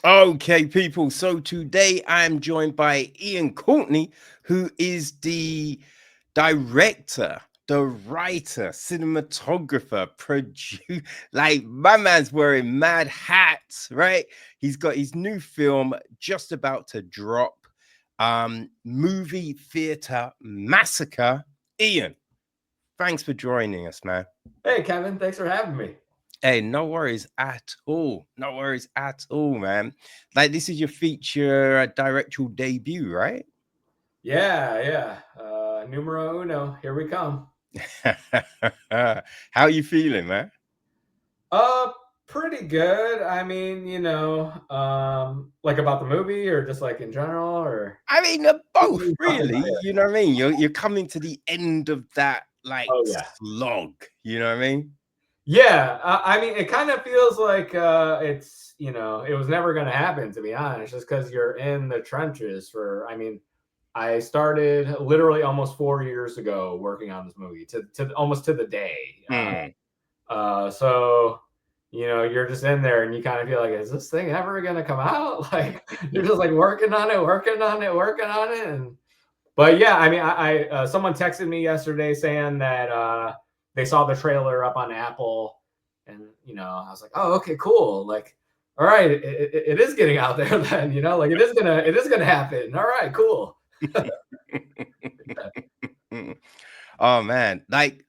Okay, people. So today I'm joined by Ian Courtney, who is the director, the writer, cinematographer, producer. Like, my man's wearing mad hats, right? He's got his new film just about to drop. Movie Theater Massacre. Ian, thanks for joining us, man. Hey, Kevin, thanks for having me. Hey, no worries at all. No worries at all, man. Like, this is your feature directorial debut, right? Yeah. Numero uno, here we come. How are you feeling, man? Uh, Pretty good. I mean, like about the movie or just like in general or I mean, both, really. You know what I mean? You're coming to the end of that like Oh yeah. slog. You know what I mean? Yeah, I mean, it kind of feels like it's, it was never going to happen, to be honest, just because you're in the trenches I mean, I started literally almost 4 years ago working on this movie to almost to the day. Hmm. So, you're just in there and you kind of feel like, is this thing ever going to come out? Like, you're just like working on it. But yeah, I mean, someone texted me yesterday saying that they saw the trailer up on Apple, and I was like, oh, okay, cool. Like, all right, it is getting out there then, like it is gonna happen. All right, cool. Oh man, like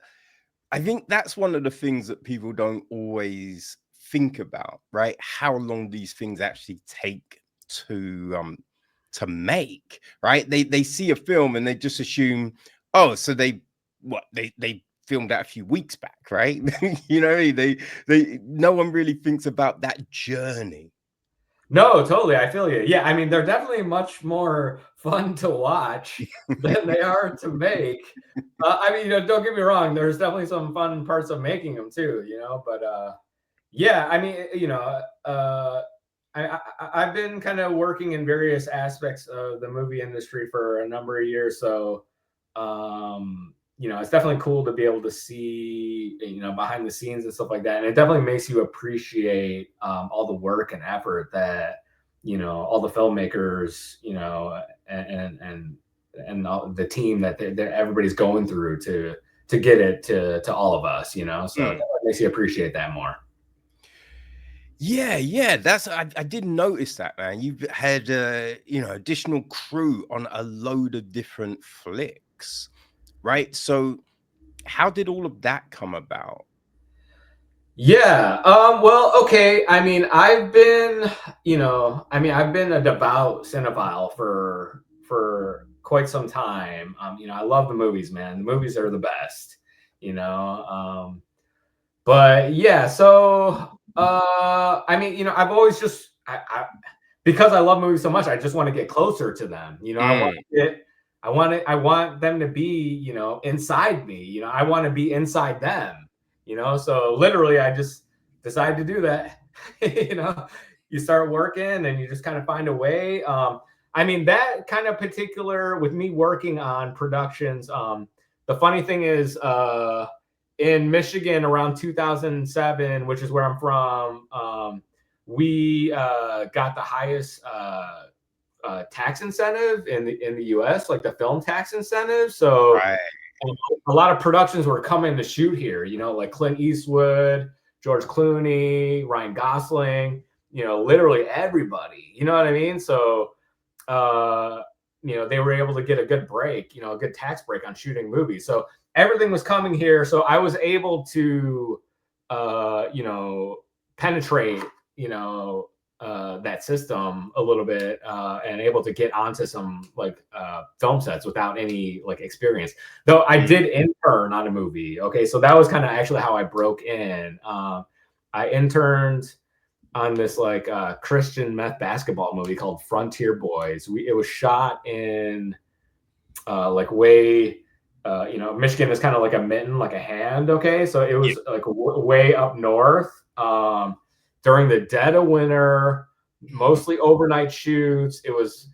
I think that's one of the things that people don't always think about, right? How long these things actually take to make, right? They see a film and they just assume, oh, so they filmed that a few weeks back, right? You know, they no one really thinks about that journey. No, totally. I feel you. Yeah, I mean, they're definitely much more fun to watch than they are to make. I mean, don't get me wrong. There's definitely some fun parts of making them too, But yeah, I mean, I've been kind of working in various aspects of the movie industry for a number of years, so it's definitely cool to be able to see behind the scenes and stuff like that, and it definitely makes you appreciate all the work and effort that all the filmmakers and all the team that everybody's going through to get it to all of us, so it definitely makes you appreciate that more. Yeah, that's I didn't notice that, man. You've had additional crew on a load of different flicks, right? So how did all of that come about? Yeah. Well, okay. I mean, I've been a devout cinephile for quite some time. I love the movies, man. The movies are the best. You know. But yeah. So, I mean, I've always just because I love movies so much, I just want to get closer to them. I want them to be, inside me. I want to be inside them. So literally I just decided to do that. You start working and you just kind of find a way. I mean, that kind of particular with me working on productions. The funny thing is, in Michigan around 2007, which is where I'm from, we got the highest tax incentive in the U.S., like the film tax incentive. So Right. a lot of productions were coming to shoot here, like Clint Eastwood, George Clooney, Ryan Gosling, literally everybody, you know what I mean? So, they were able to get a good break, a good tax break on shooting movies. So everything was coming here. So I was able to, penetrate, that system a little bit and able to get onto some like film sets without any like experience. Though I did intern on a movie. Okay, so that was kind of actually how I broke in. I interned on this like Christian meth basketball movie called Frontier Boys. It was shot in like way. Michigan is kind of like a mitten, like a hand. Okay, so it was like way up north. During the dead of winter, mostly overnight shoots. It was,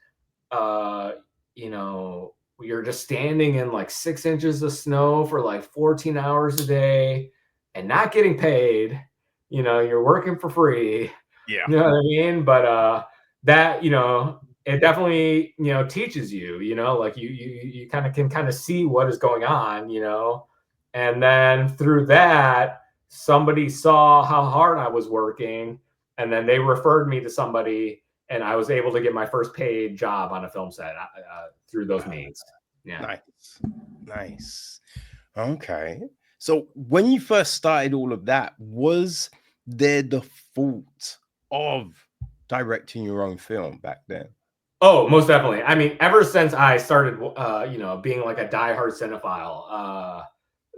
you're just standing in like 6 inches of snow for like 14 hours a day and not getting paid. You're working for free. Yeah. You know what I mean? But that, it definitely, teaches you, like you kind of see what is going on, and then through that, somebody saw how hard I was working, and then they referred me to somebody, and I was able to get my first paid job on a film set through those means. Yeah. Nice. Okay. So when you first started all of that, was there the thought of directing your own film back then? Oh, most definitely. I mean, ever since I started, being like a diehard cinephile,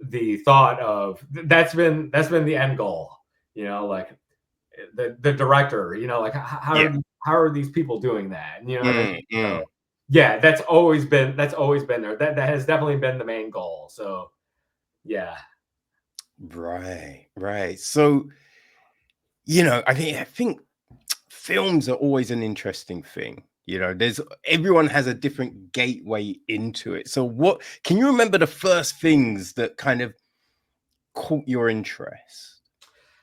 the thought of that's been the end goal. Like the director. Like Yeah. how are these people doing that? You know what I mean? So, Mm. yeah, that's always been there. That has definitely been the main goal. So yeah. Right. So, I think films are always an interesting thing. There's everyone has a different gateway into it. So what can you remember the first things that kind of caught your interest?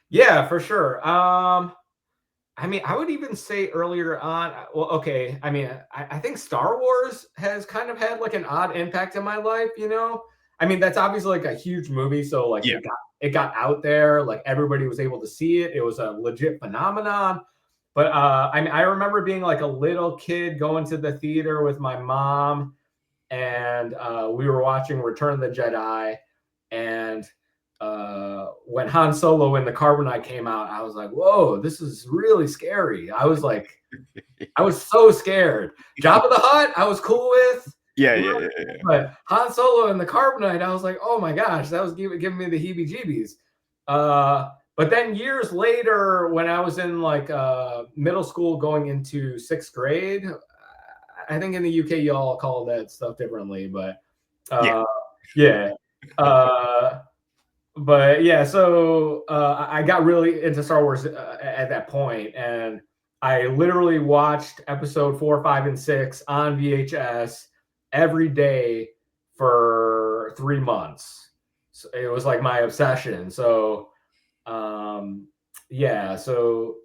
Yeah, for sure. I mean, I would even say earlier on, well, okay. I mean, I think Star Wars has kind of had like an odd impact in my life, I mean, that's obviously like a huge movie. So like Yeah. it got out there, like everybody was able to see it. It was a legit phenomenon. But I mean, I remember being like a little kid going to the theater with my mom, and we were watching Return of the Jedi. And when Han Solo and the Carbonite came out, I was like, whoa, this is really scary. I was so scared. Jabba the Hutt, I was cool with. Yeah. But Han Solo and the Carbonite, I was like, oh my gosh, that was giving me the heebie-jeebies. But then years later, when I was in like middle school going into 6th grade, I think in the UK y'all call that stuff differently, but yeah. But yeah, so I got really into Star Wars at that point, and I literally watched episode 4, 5, and 6 on VHS every day for 3 months. So it was like my obsession. So yeah, so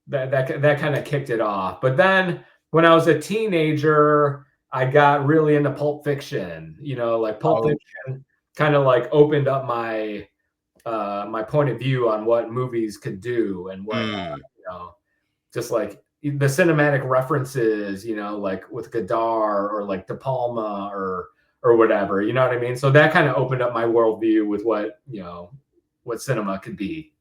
that kind of kicked it off. But then when I was a teenager, I got really into Pulp Fiction. Like Pulp Fiction kind of like opened up my my point of view on what movies could do, and what just like the cinematic references, like with Godard or like De Palma or whatever, you know what I mean? So that kind of opened up my worldview with what cinema could be.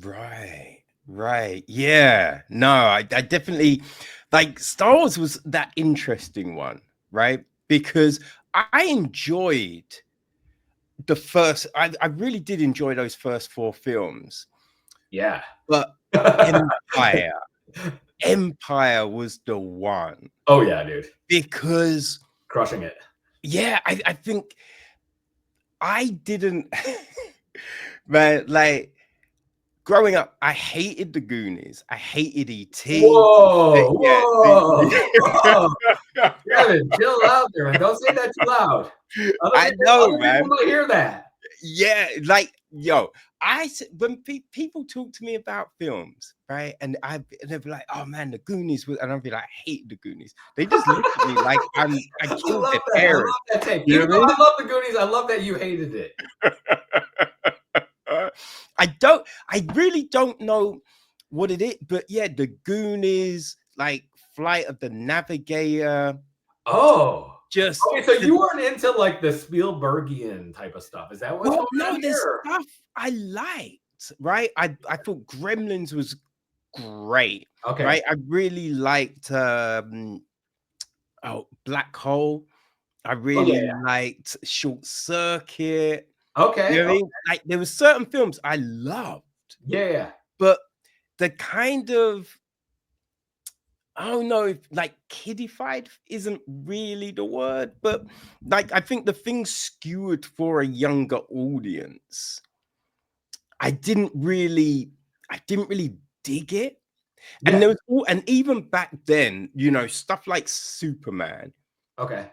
Right. Yeah. No, I definitely like Star Wars was that interesting one, right? Because I enjoyed I really did enjoy those first 4 films. Yeah. But Empire was the one. Oh yeah, dude. Because crushing it. Yeah, I think I didn't man, like growing up, I hated the Goonies. I hated E.T. Whoa. Whoa. Kevin, chill out there, man. Don't say that too loud. I know, man. People might hear that. Yeah, like, yo, when people talk to me about films, right, and they'll be like, "Oh man, the Goonies," and I'll be like, "I hate the Goonies." They just look at me like I killed their parents. I love that take. Even though I love the Goonies, I love that you hated it. I really don't know what it is, but yeah, the Goonies, like Flight of the Navigator. Oh, just okay. So you weren't into like the Spielbergian type of stuff. Is that what's going on here? There's stuff I liked, right? I thought Gremlins was great. Okay. Right. I really liked Black Hole. I really liked Short Circuit. Okay. You know what I mean? Like there were certain films I loved. Yeah. But the kind of, I don't know if like kiddified isn't really the word, but like I think the thing skewed for a younger audience. I didn't really dig it. Yeah. And there was and even back then, stuff like Superman. Okay.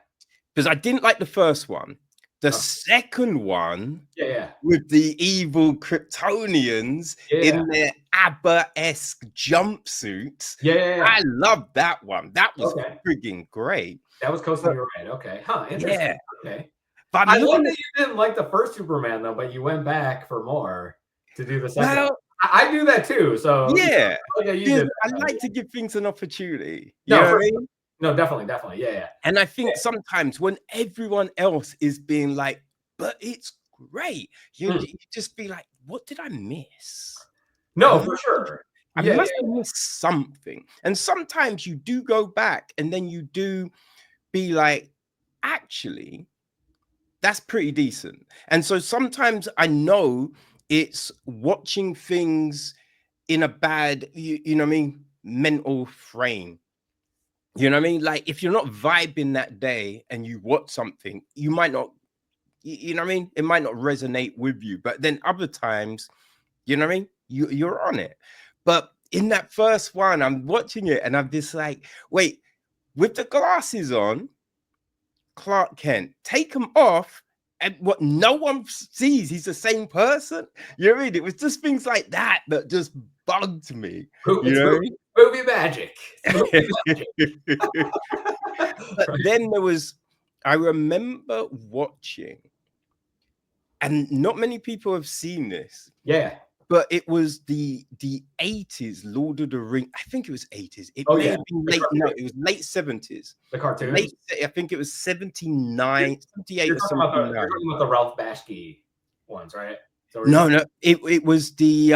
Because I didn't like the first one. The second one Yeah. with the evil Kryptonians Yeah. in their ABBA-esque jumpsuits. Yeah. I love that one. That was Okay. frigging great. That was Coasting But Your Right. Okay. Huh. yeah, Interesting. Okay. but I I'm like looking that at you didn't like the first Superman though, but you went back for more to do the second. well, I do that too. So yeah, I like how you 'cause did I that. like to give things an opportunity. You No, know for what I sure. mean? No, definitely. Yeah. And I think sometimes when everyone else is being like, "But it's great," you just be like, "What did I miss?" No, I for must sure. I Yeah. must have missed something. And sometimes you do go back and then you do be like, actually, that's pretty decent. And so sometimes I know it's watching things in a bad, you know what I mean, mental frame. You know what I mean? Like if you're not vibing that day and you watch something, you might not, you know what I mean? It might not resonate with you. But then other times, you know what I mean? You're on it. But in that first one, I'm watching it and I'm just like, wait, with the glasses on, Clark Kent, take them off, and what no one sees, he's the same person. You know what I mean? It was just things like that that just bugged me. You It's know? movie magic. It's movie magic. But then there was, I remember watching, and not many people have seen this. Yeah. But it was the 80s Lord of the Ring. I think it was 80s. It Oh may yeah. have been late. No, it was late 70s. The cartoons. Late, I think it was 79, 78 You're or talking about 79. the Ralph Bashki ones, right? So No, it was the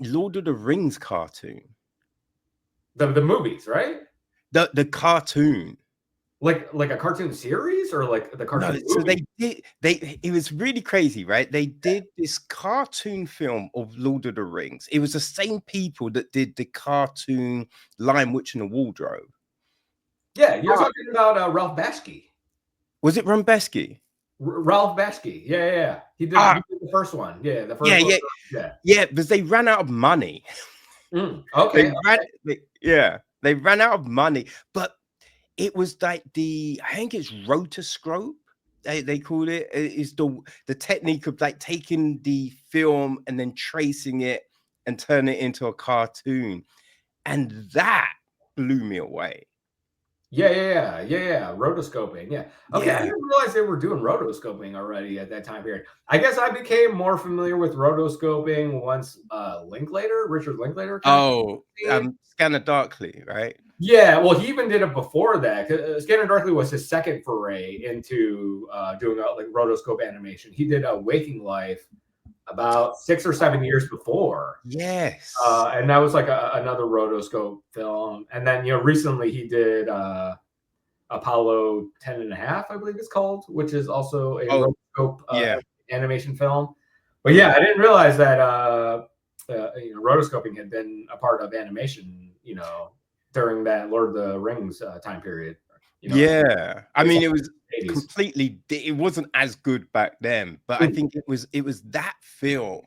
Lord of the Rings cartoon. the movies, right? The cartoon. Like a cartoon series or like the cartoon No, so movie? it was really crazy, right? They did this cartoon film of Lord of the Rings. It was the same people that did the cartoon Lion Witch in the Wardrobe. Yeah, you're talking about Ralph Bashki. Was it Rumbesky? Ralph Bashki. Yeah. He did the first one. Yeah, the first one. Yeah, because they ran out of money. Okay. They ran out of money, but it was like I think it's rotoscope. They call it is the technique of like taking the film and then tracing it and turn it into a cartoon, and that blew me away. Yeah. Rotoscoping. Yeah. Okay. I Yeah. didn't realize they were doing rotoscoping already at that time period. I guess I became more familiar with rotoscoping once Richard Linklater came. Oh, Scanner Darkly, right? Yeah, well, he even did it before that. Scanner Darkly was his second foray into doing like rotoscope animation. He did a Waking Life about 6 or 7 years before. Yes. And that was like another rotoscope film. And then, recently he did Apollo 10 and a half, I believe it's called, which is also a rotoscope animation film. But yeah, I didn't realize that rotoscoping had been a part of animation, during that Lord of the Rings time period. Yeah, I mean, it was 80s. completely. It wasn't as good back then, but I think it was that film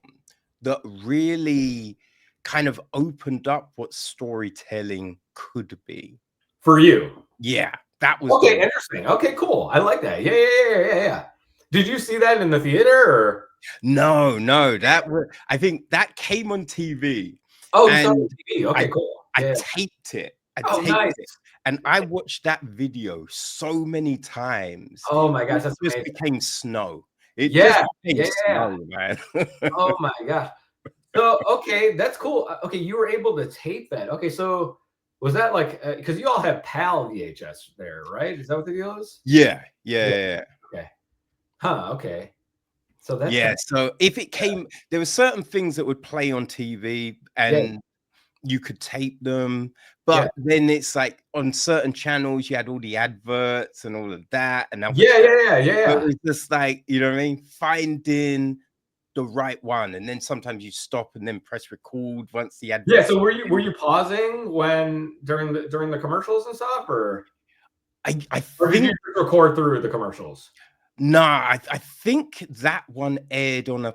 that really kind of opened up what storytelling could be For you. Yeah, that was okay. Interesting. Okay, cool. I like that. Yeah. Did you see that in the theater? Or? No. I think that came on TV. Oh, you saw it on TV. Okay, cool. I taped it. Nice. And I watched that video so many times. Oh my gosh, that's just amazing. became snow. It just became snow, man. Oh my gosh. So okay, that's cool. Okay, you were able to tape that. Okay, so was that like because you all have PAL VHS there, right? Is that what the deal is? Yeah. Okay. Huh. Okay. So that's so if it came, there were certain things that would play on TV and you could tape them, but then it's like on certain channels you had all the adverts and all of that, and it was just like, you know what I mean, finding the right one, and then sometimes you stop and then press record once the advert. So were you pausing during the commercials and stuff, or or did you record through the commercials? No, I think that one aired on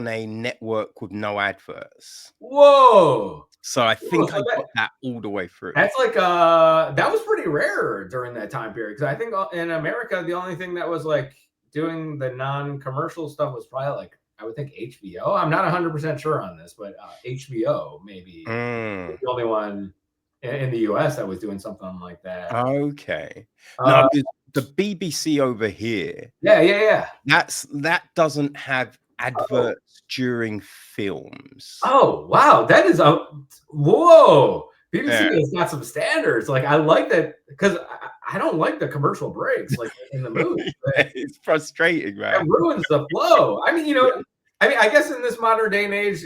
a network with no adverts. Whoa! So I think I got that all the way through. That's like that was pretty rare during that time period, because I think in America the only thing that was like doing the non-commercial stuff was probably like, I would think HBO. I'm not 100% sure on this, but HBO maybe was the only one in the US that was doing something like that. Okay. Now, the BBC over here. Yeah. That doesn't have adverts during films. Oh, wow. That is a whoa. BBC has got some standards. Like, I like that because I don't like the commercial breaks like in the movie. It's frustrating, man. It ruins the flow. I mean, I guess in this modern day and age,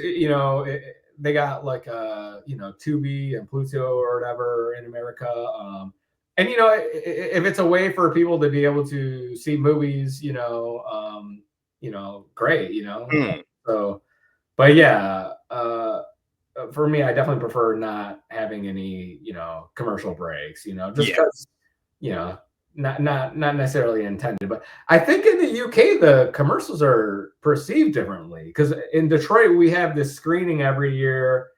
they got like Tubi and Pluto or whatever in America. And if it's a way for people to be able to see movies, great, So, but yeah, for me, I definitely prefer not having any, commercial breaks, just because, not necessarily intended, but I think in the UK the commercials are perceived differently because in Detroit we have this screening every year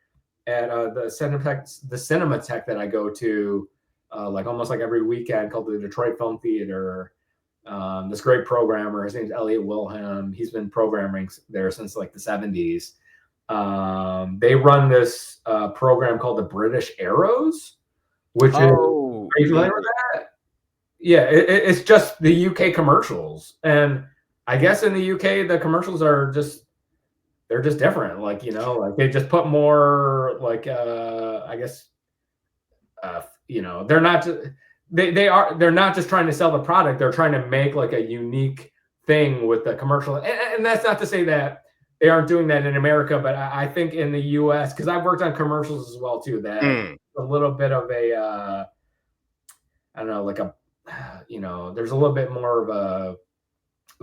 at the Cinematheque that I go to, like almost like every weekend, called the Detroit Film Theater. This great programmer, his name's Elliot Wilhelm. He's been programming there since like the 70s. They run this program called the British Arrows, which is, are you familiar with that? Yeah, it's just the UK commercials, and I guess in the UK the commercials are they're just different. Like like they just put more like I guess they're not they're not just trying to sell the product. They're trying to make like a unique thing with the commercial, and that's not to say that they aren't doing that in America, but I think in the US, because I've worked on commercials as well too, that a little bit of a I don't know, like there's a little bit more of a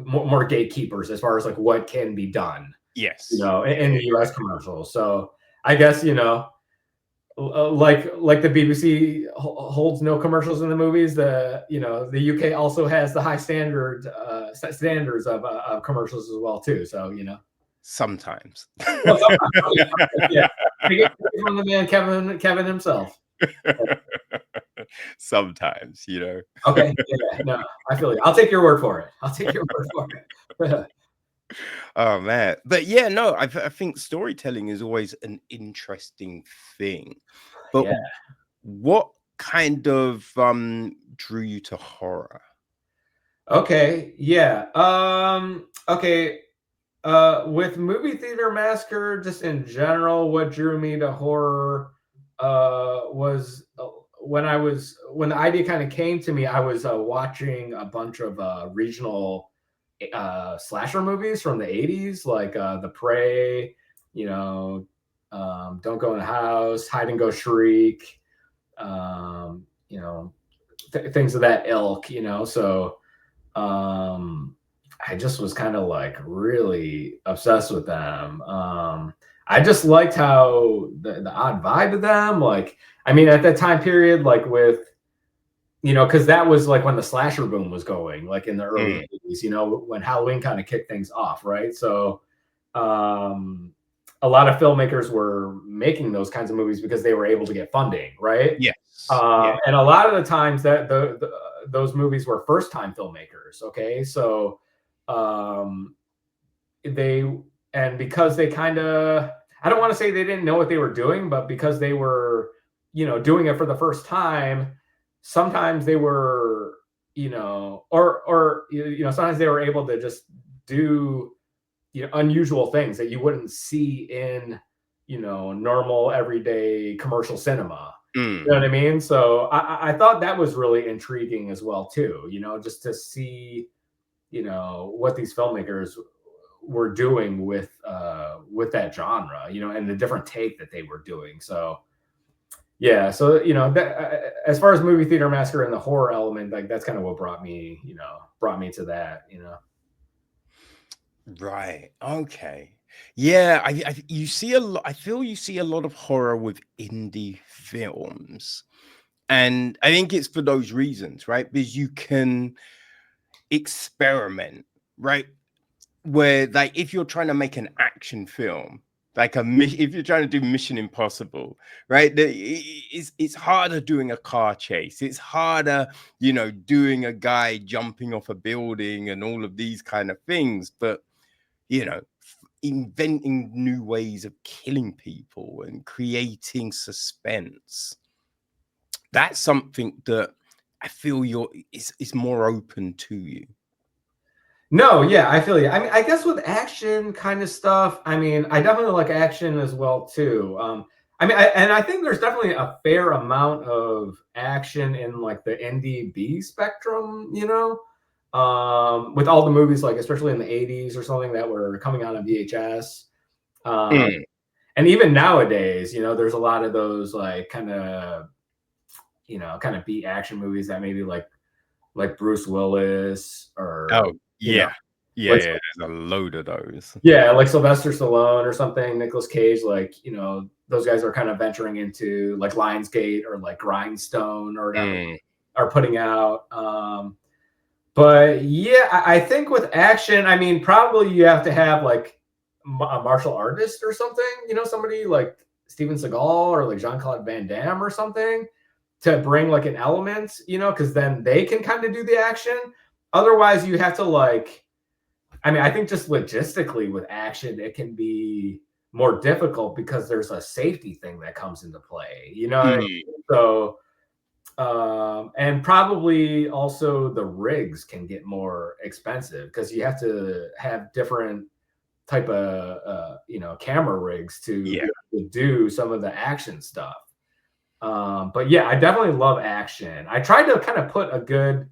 more gatekeepers as far as like what can be done. Yes. In the US commercials. So I guess, like the BBC holds no commercials in the movies, the UK also has the high standards of commercials as well too. So, Sometimes. Well, sometimes, yeah. From the man Kevin himself. Sometimes, Okay. Yeah, no, I feel you. I'll take your word for it. Oh man, but yeah, no, I think storytelling is always an interesting thing. But what kind of drew you to horror? Okay, yeah. Okay. With Movie Theater Massacre, just in general, what drew me to horror was when the idea kind of came to me. I was watching a bunch of regional slasher movies from the 80s, like The Prey, Don't Go in the House, Hide and Go Shriek, things of that ilk, so I just was kind of like really obsessed with them. I just liked how the odd vibe of them, like, I mean, at that time period, like with, because that was like when the slasher boom was going, like in the early 80s, when Halloween kind of kicked things off, right? So a lot of filmmakers were making those kinds of movies because they were able to get funding, right? Yes. And a lot of the times that those movies were first-time filmmakers, okay? So because they kind of, I don't want to say they didn't know what they were doing, but because they were, doing it for the first time, sometimes they were, or sometimes they were able to just do, unusual things that you wouldn't see in, normal everyday commercial cinema. You know what I mean? So I thought that was really intriguing as well too, just to see, what these filmmakers were doing with that genre, and the different take that they were doing. So yeah, so as far as Movie Theater Massacre and the horror element, like that's kind of what brought me to that. Right. Okay. Yeah, you see a lot. I feel you see a lot of horror with indie films, and I think it's for those reasons, right? Because you can experiment, right? Where like if you're trying to make an action film, Like if you're trying to do Mission Impossible, right? It's harder doing a car chase. It's harder, doing a guy jumping off a building and all of these kind of things. But inventing new ways of killing people and creating suspense, that's something that I feel it's more open to you. No, yeah, I feel you. I mean, I guess with action kind of stuff, I mean, I definitely like action as well too. I mean, I think there's definitely a fair amount of action in like the NDB spectrum, with all the movies, like especially in the 80s or something that were coming out on VHS. And even nowadays, there's a lot of those like kind of B action movies that maybe like Bruce Willis or yeah, there's a load of those. Yeah, like Sylvester Stallone or something, Nicolas Cage, like, those guys are kind of venturing into like Lionsgate or like Grindstone or whatever are putting out. But yeah, I think with action, I mean, probably you have to have like a martial artist or something, somebody like Steven Seagal or like Jean-Claude Van Damme or something to bring like an element, because then they can kind of do the action. Otherwise, you have to like, I mean, I think just logistically with action, it can be more difficult because there's a safety thing that comes into play, what I mean? So, and probably also the rigs can get more expensive because you have to have different type of, camera rigs to do some of the action stuff. But yeah, I definitely love action. I tried to kind of put a good,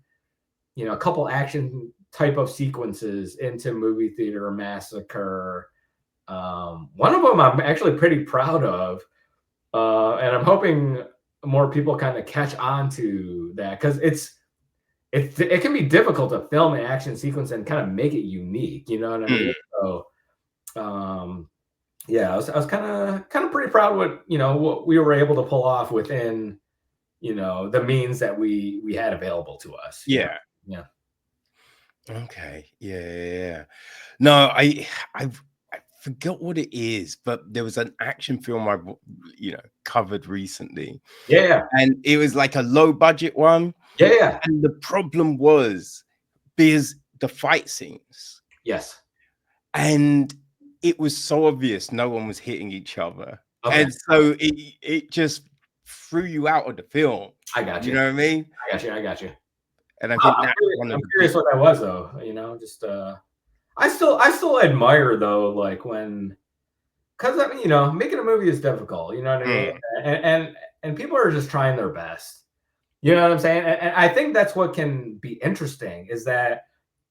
a couple action type of sequences into Movie Theater Massacre. One of them I'm actually pretty proud of, and I'm hoping more people kind of catch on to that because it can be difficult to film an action sequence and kind of make it unique. You know what I mean? So, yeah, I was kind of pretty proud of what we were able to pull off within the means that we had available to us. Yeah. Okay. Yeah. No, I forgot what it is, but there was an action film I covered recently. Yeah. And it was like a low budget one. Yeah. And the problem was because the fight scenes. Yes. And it was so obvious no one was hitting each other. Okay. And so it just threw you out of the film. I got you. You know what I mean? I got you. And I think I'm curious what that was though. Just I still admire though, like when, because I mean, making a movie is difficult. You know what I mean? And people are just trying their best. You know what I'm saying? And I think that's what can be interesting is that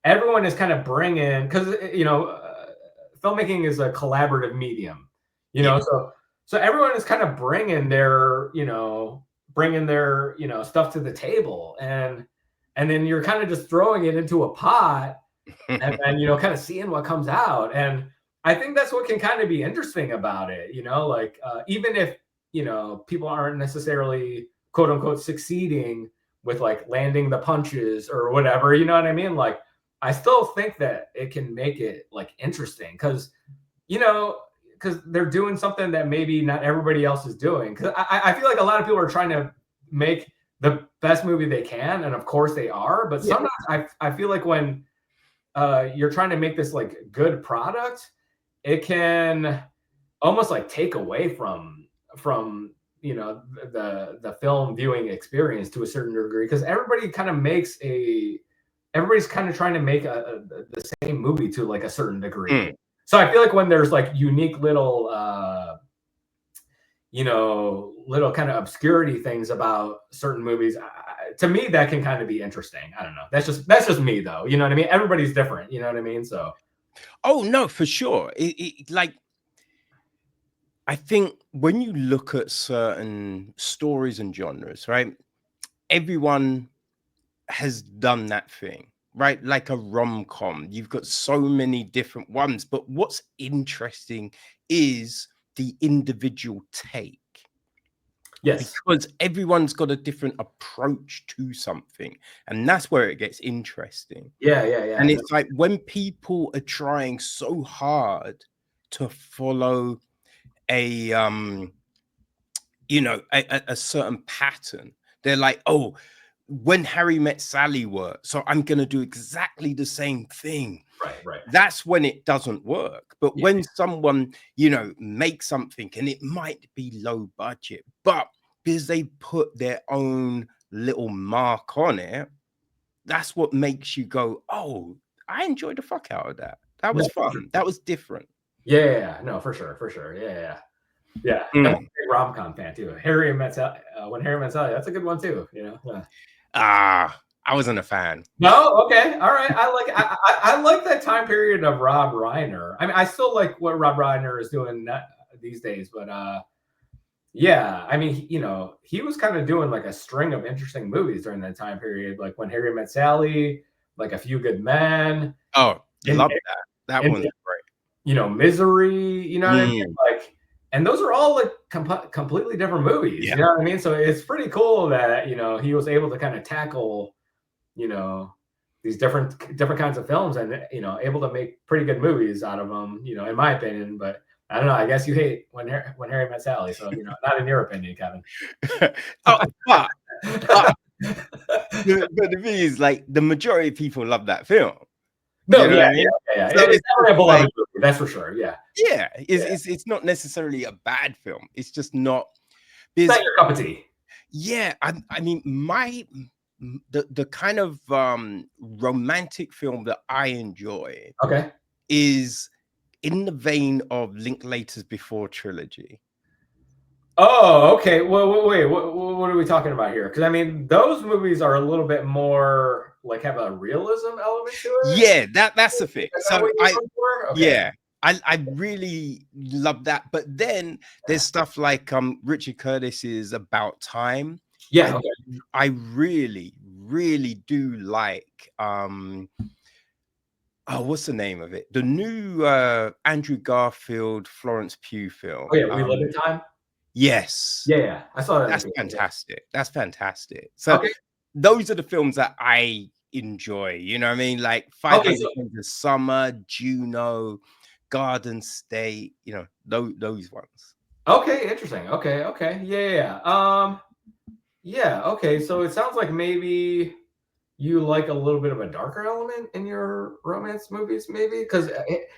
everyone is kind of bringing, because filmmaking is a collaborative medium. So everyone is kind of bringing their stuff to the table, and then you're kind of just throwing it into a pot and then kind of seeing what comes out. And I think that's what can kind of be interesting about it, like even if people aren't necessarily quote unquote succeeding with like landing the punches or whatever, you know what I mean? Like I still think that it can make it like interesting because they're doing something that maybe not everybody else is doing. Because I feel like a lot of people are trying to make the best movie they can, and of course they are. But sometimes I feel like when you're trying to make this like good product, it can almost like take away from the film viewing experience to a certain degree because everybody's kind of trying to make the same movie to like a certain degree. So I feel like when there's like unique little little kind of obscurity things about certain movies, to me that can kind of be interesting. I don't know. That's just me though. You know what I mean? Everybody's different. You know what I mean? So. Oh no, for sure. Like I think when you look at certain stories and genres, right? Everyone has done that thing, right? Like a rom-com. You've got so many different ones, but what's interesting is the individual take. Yes. Because everyone's got a different approach to something. And that's where it gets interesting. Yeah. And it's like when people are trying so hard to follow a a certain pattern. They're like, oh, When Harry Met Sally worked, so I'm gonna do exactly the same thing. Right. That's when it doesn't work. But Yeah. when someone, makes something, and it might be low budget, but because they put their own little mark on it, that's what makes you go, oh, I enjoyed the fuck out of that. That was fun. That was different. Yeah, no, for sure. Yeah. I'm a big rom-com fan too. Harry and Met Sally, When Harry Met Sally, that's a good one too. Yeah. I wasn't a fan. No, okay, all right. I like that time period of Rob Reiner. I mean, I still like what Rob Reiner is doing these days, but yeah, I mean, he was kind of doing like a string of interesting movies during that time period, like When Harry Met Sally, like A Few Good Men. Oh, love that. That one's great. Misery. You know what I mean? Like, and those are all like completely different movies. Yeah. You know what I mean? So it's pretty cool that he was able to kind of tackle these different kinds of films and able to make pretty good movies out of them. In my opinion, but. I don't know. I guess you hate When Harry Met Sally, so not in your opinion, Kevin. But the thing is, like, the majority of people love that film. No, yeah. So it's definitely a beloved movie, that's for sure. Yeah. It's not necessarily a bad film. It's just not. It's not your cup of tea. Yeah, I mean, the kind of romantic film that I enjoy, is in the vein of Linklaters Before trilogy. Oh, okay. Well, wait. What are we talking about here? Because I mean, those movies are a little bit more like have a realism element to it. Yeah, that's the thing. So I really love that. But then there's stuff like Richard Curtis's About Time. Yeah, I really, really do like what's the name of it? The new Andrew Garfield, Florence Pugh film. Oh yeah, We Live in Time. Yes. Yeah, I saw that. That's fantastic. That's fantastic. So those are the films that I enjoy. You know what I mean? Like 500 Days of Summer, Juno, Garden State. Those ones. Okay, interesting. Okay, yeah. Yeah. Okay, so it sounds like maybe you like a little bit of a darker element in your romance movies, maybe? Because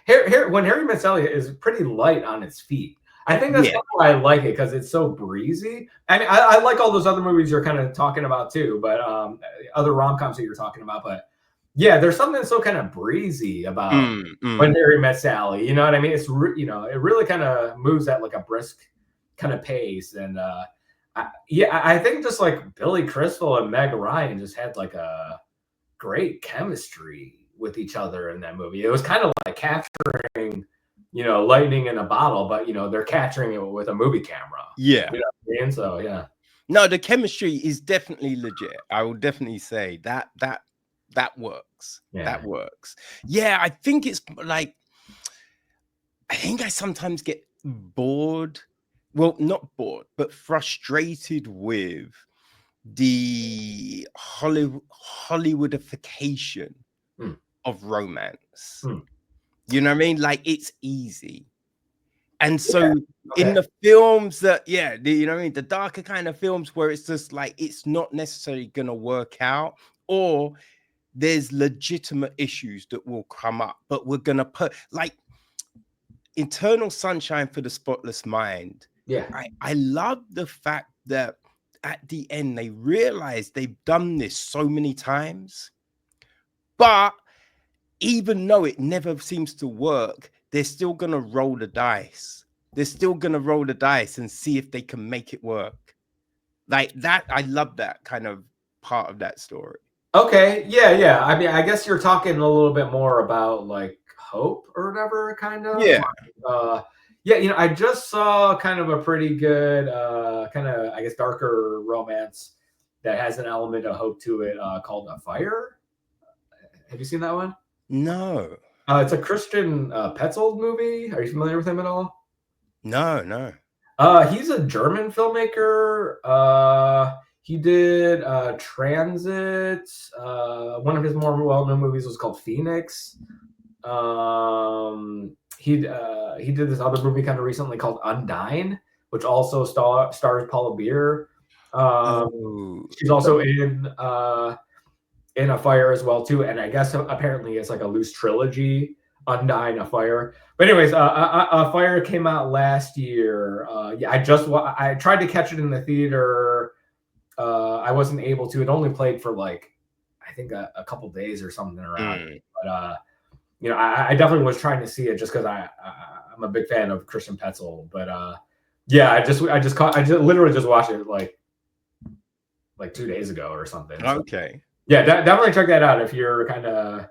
When Harry Met Sally is pretty light on its feet. I think that's why I like it, because it's so breezy. I mean, I like all those other movies you're kind of talking about too, but other rom-coms that you're talking about. But yeah, there's something so kind of breezy about When Harry Met Sally. You know what I mean? It's it really kind of moves at like a brisk kind of pace, and I think just like Billy Crystal and Meg Ryan just had like a great chemistry with each other in that movie. It was kind of like capturing, lightning in a bottle, but they're capturing it with a movie camera. Yeah. You know what I mean? So yeah. No, the chemistry is definitely legit. I will definitely say that works. Yeah. That works. Yeah, I think it's like I sometimes get bored. Well, not bored, but frustrated with the Hollywoodification of romance. You know what I mean? Like, it's easy. And so in the films that, you know what I mean? The darker kind of films where it's just like, it's not necessarily going to work out, or there's legitimate issues that will come up, but we're going to put like Eternal Sunshine for the Spotless Mind. Yeah. I love the fact that at the end, they realize they've done this so many times, but even though it never seems to work, they're still going to roll the dice. They're still going to roll the dice and see if they can make it work. Like that. I love that kind of part of that story. Okay. Yeah. I mean, I guess you're talking a little bit more about like hope or whatever, kind of. Yeah. Yeah, I just saw kind of a pretty good, kind of, I guess, darker romance that has an element of hope to it called A Fire. Have you seen that one? No. It's a Christian Petzold movie. Are you familiar with him at all? No. He's a German filmmaker. He did Transit. One of his more well-known movies was called Phoenix. He did this other movie kind of recently called Undying, which also stars Paula Beer. She's also in A Fire as well too, and I guess apparently it's like a loose trilogy. Undying, A Fire. But anyways, A Fire came out last year. Yeah, I tried to catch it in the theater. I wasn't able to. It only played for like I think a couple days or something around. But you know, I definitely was trying to see it just because I'm a big fan of Christian Petzold. But yeah, I literally just watched it like 2 days ago or something. Okay. So, yeah, definitely check that out if you're kind of.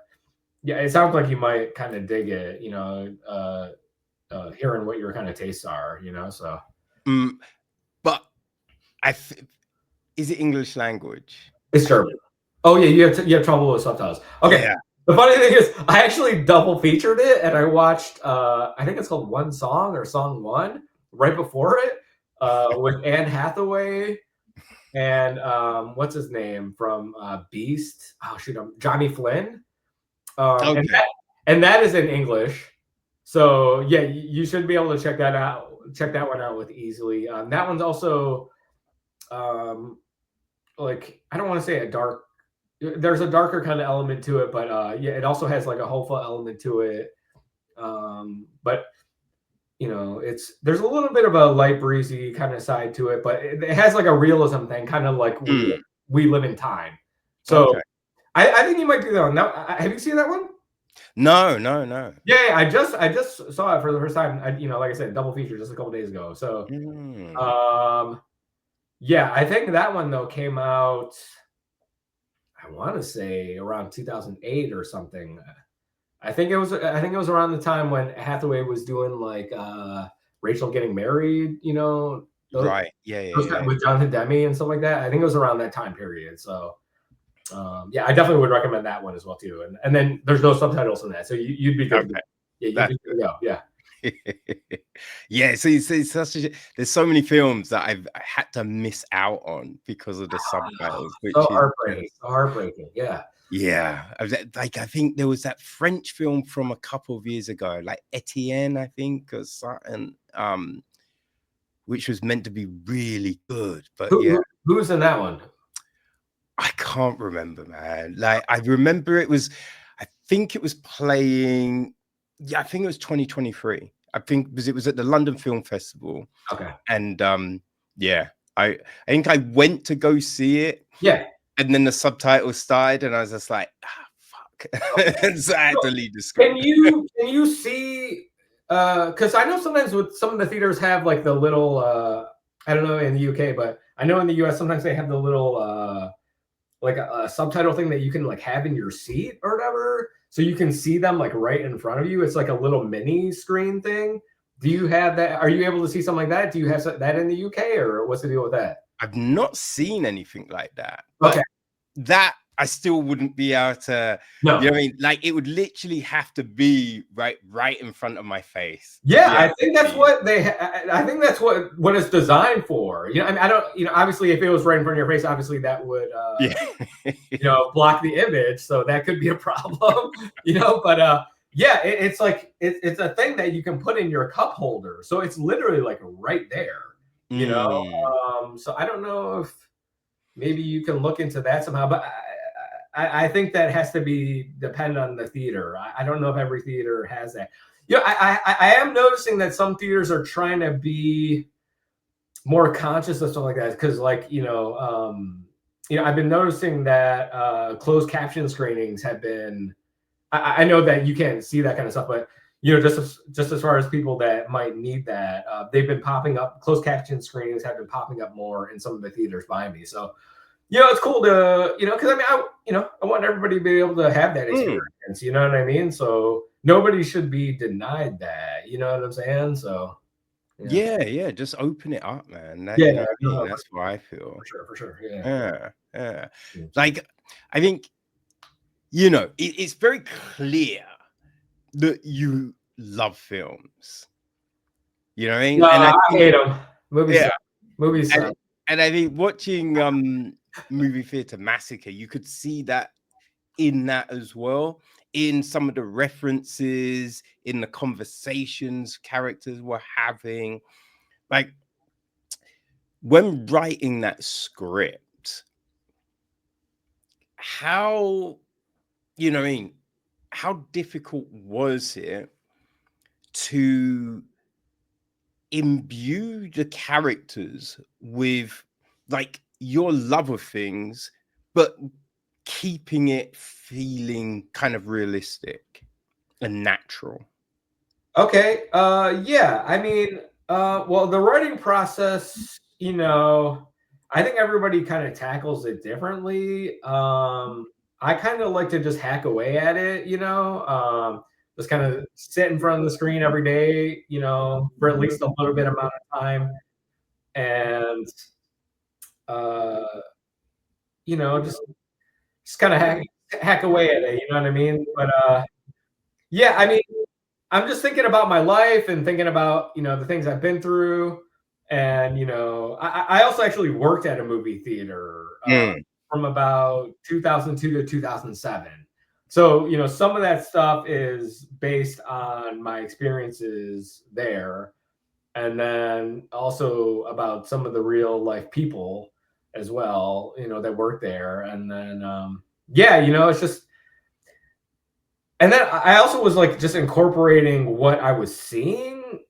Yeah, it sounds like you might kind of dig it, you know, hearing what your kind of tastes are, you know. So, but is it English language? It's German. Oh yeah, you have trouble with subtitles. Okay. Yeah. The funny thing is, I actually double featured it, and I watched. I think it's called One Song or Song One right before it with Anne Hathaway and what's his name from Beast? Oh shoot, Johnny Flynn. Okay. and that is in English, so yeah, you should be able to check that out. Check that one out with easily. That one's also, like I don't want to say a dark. There's a darker kind of element to it, but yeah, it also has like a hopeful element to it. But you know, there's a little bit of a light breezy kind of side to it, but it has like a realism thing, kind of like we live in time. So. Okay. I think you might do that one. Now, have you seen that one? No. Yeah, I just saw it for the first time. You know, like I said, double feature just a couple days ago. So, yeah, I think that one though came out. I want to say around 2008 or something. I think it was around the time when Hathaway was doing like Rachel Getting Married. You know, right? Yeah. With Jonathan Demme and stuff like that. I think it was around that time period. So. Yeah, I definitely would recommend that one as well too. And then there's no subtitles in that, so you'd be good. Okay. Yeah, you'd be good to go. Yeah. Yeah. So it's such there's so many films that I had to miss out on because of the subtitles. Which so heartbreaking. So heartbreaking. Yeah. Yeah. Like I think there was that French film from a couple of years ago, like Etienne, I think, or something, which was meant to be really good. But who's in that one? I can't remember, man. Like I remember I think it was playing. Yeah, I think it was 2023. I think because it was at the London Film Festival. Okay. And yeah, I think I went to go see it. Yeah. And then the subtitles started, and I was just like, fuck. And so I had to leave the screen. Can you see? Because I know sometimes with some of the theaters have like the little. I don't know in the UK, but I know in the US sometimes they have the little. Like a subtitle thing that you can like have in your seat or whatever, so you can see them like right in front of you. It's like a little mini screen thing. Do you have that? Are you able to see something like that? Do you have that in the UK, or what's the deal with that? I've not seen anything like that. Okay. That I still wouldn't be able to. No. You know what I mean? Like it would literally have to be right in front of my face. Yeah, I think that's what I think that's what it's designed for. You know, I mean, I don't. You know, obviously, if it was right in front of your face, obviously that would, you know, block the image. So that could be a problem. You know, but yeah, it's like it's a thing that you can put in your cup holder. So it's literally like right there. You know, so I don't know if maybe you can look into that somehow, but. I think that has to be dependent on the theater. I don't know if every theater has that. You know, I am noticing that some theaters are trying to be more conscious of stuff like that because, like, you know, I've been noticing that closed caption screenings have been. I know that you can't see that kind of stuff, but you know, just as far as people that might need that, they've been popping up. Closed caption screenings have been popping up more in some of the theaters by me. So. You know, it's cool to, you know, because I mean, I want everybody to be able to have that experience. You know what I mean? So nobody should be denied that. You know what I'm saying? So. Yeah, just open it up, man. That, yeah, you know what I mean? That's what I feel. For sure. Yeah. Like, I think, you know, it's very clear that you love films. You know what I mean? No, and I hate them. Movies. And I think watching Movie Theater Massacre, you could see that in that as well. in some of the references, in the conversations characters were having. Like, when writing that script, how, you know what I mean, how difficult was it to imbue the characters with like your love of things, but keeping it feeling kind of realistic and natural? Okay. Yeah. I mean, well, the writing process, I think everybody kind of tackles it differently. I kind of like to just hack away at it, just kind of sit in front of the screen every day, for at least a little bit amount of time, and uh, just kind of hack away at it. You know what I mean? But yeah, I mean, I'm just thinking about my life and thinking about, the things I've been through. And, I also actually worked at a movie theater from about 2002 to 2007. So, some of that stuff is based on my experiences there. And then also about some of the real life people as well, that work there. And then, yeah, it's just, and then I also was like just incorporating what I was seeing,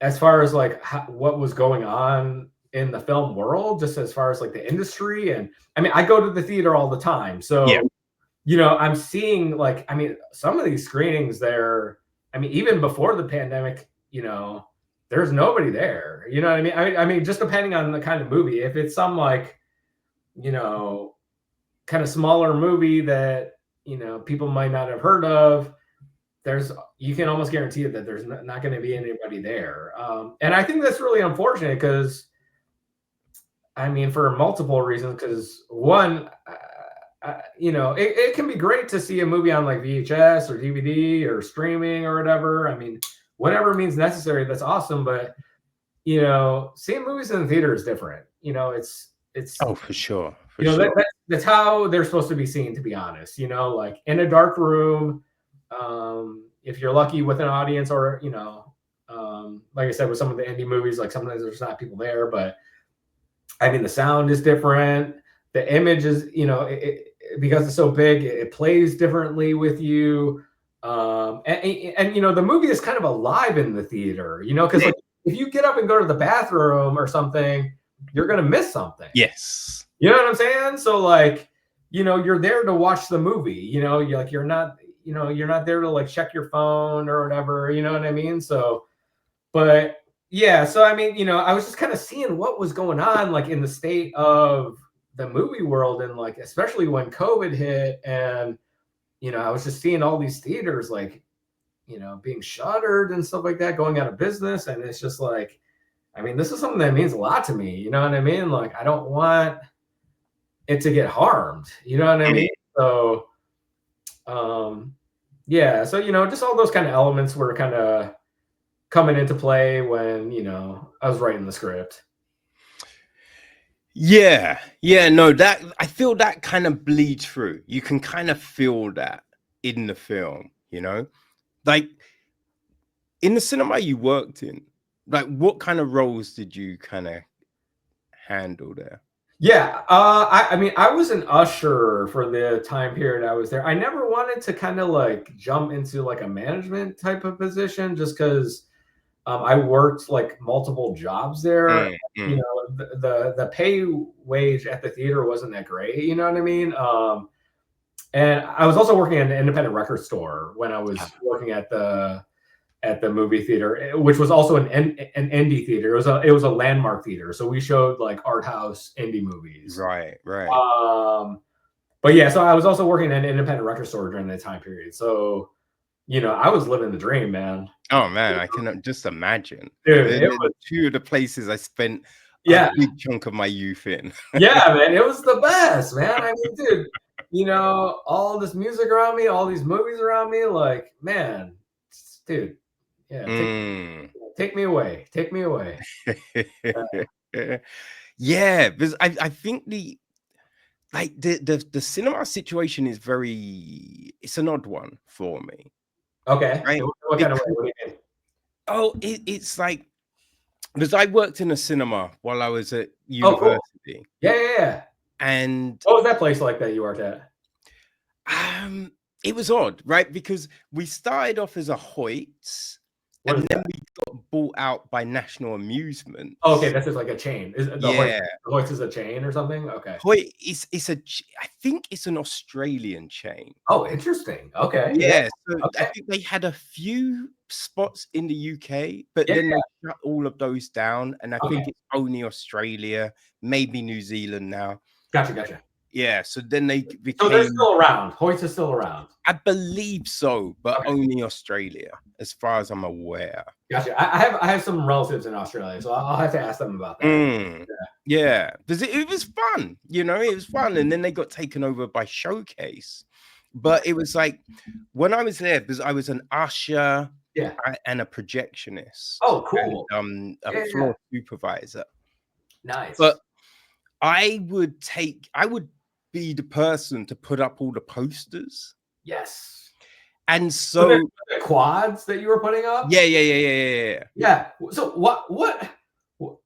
as far as like what was going on in the film world, just as far as like the industry. And I mean, I go to the theater all the time, so I'm seeing like, I mean, some of these screenings there. I mean, even before the pandemic, there's nobody there. You know what I mean? I mean, just depending on the kind of movie. If it's some like, kind of smaller movie that people might not have heard of, you can almost guarantee it that there's not going to be anybody there. And I think that's really unfortunate because, I mean, for multiple reasons. Because one, it can be great to see a movie on like VHS or DVD or streaming or whatever. I mean, whatever means necessary, that's awesome. But seeing movies in the theater is different. It's Oh, for sure. For sure. That's how they're supposed to be seen, to be honest. Like in a dark room, if you're lucky with an audience, or like I said, with some of the indie movies, like sometimes there's not people there, but I mean the sound is different. The image is, because it's so big, it plays differently with you. And the movie is kind of alive in the theater, because like if you get up and go to the bathroom or something, you're gonna miss something. Yes. You know what I'm saying? So like, you're there to watch the movie. You're not there to like check your phone or whatever. You know what I mean? So, but yeah. So I mean, I was just kind of seeing what was going on, like in the state of the movie world, and like especially when COVID hit, and I was just seeing all these theaters like, being shuttered and stuff like that, going out of business, and it's just like, I mean, this is something that means a lot to me. You know what I mean? Like, I don't want it to get harmed. You know what I mean? So, yeah. So, just all those kind of elements were kind of coming into play when, I was writing the script. Yeah. No, that I feel that kind of bleeds through. You can kind of feel that in the film, like in the cinema you worked in, like what kind of roles did you kind of handle there? Yeah, I mean, I was an usher for the time period I was there. I never wanted to kind of like jump into like a management type of position, just because I worked like multiple jobs there. The pay wage at the theater wasn't that great. You know what I mean? And I was also working at an independent record store when I was working at the movie theater, which was also an indie theater. It was a landmark theater, so we showed like art house indie movies. Right. But yeah, so I was also working at an independent record store during that time period. So, I was living the dream, man. Oh man, I can just imagine. Dude, it was two of the places I spent a big chunk of my youth in. Yeah, man, it was the best, man. I mean, dude, all this music around me, all these movies around me, like, man, dude, yeah, take me away. Take me away. Yeah, because I think like the cinema situation is it's an odd one for me. Okay. Right? What kind of way? What do you mean? Oh, it's like, because I worked in a cinema while I was at Oh, cool. university. Yeah. And what was that place like that you worked at? it was odd, right? Because we started off as a Hoyts, and then we got bought out by National Amusements. Oh, okay, this is like a chain. Is the Yeah. Hoyts is a chain or something? Okay. Hoyt I think it's an Australian chain. Oh, interesting. Okay. Yeah. So I Okay. think they had a few spots in the UK, but Yeah. then they shut all of those down, and I Okay. think it's only Australia, maybe New Zealand now. Gotcha. Yeah, so then they So became, they're still around. Hoyts is still around. I believe so, but Okay. only Australia, as far as I'm aware. Gotcha. I have some relatives in Australia, so I'll have to ask them about that. Yeah, because it was fun, you know, it was fun. And then they got taken over by Showcase. But it was like, when I was there, because I was an usher and a projectionist. Oh, cool. And a floor supervisor. Nice. But I would be the person to put up all the posters. Yes. And so the quads that you were putting up? Yeah. So what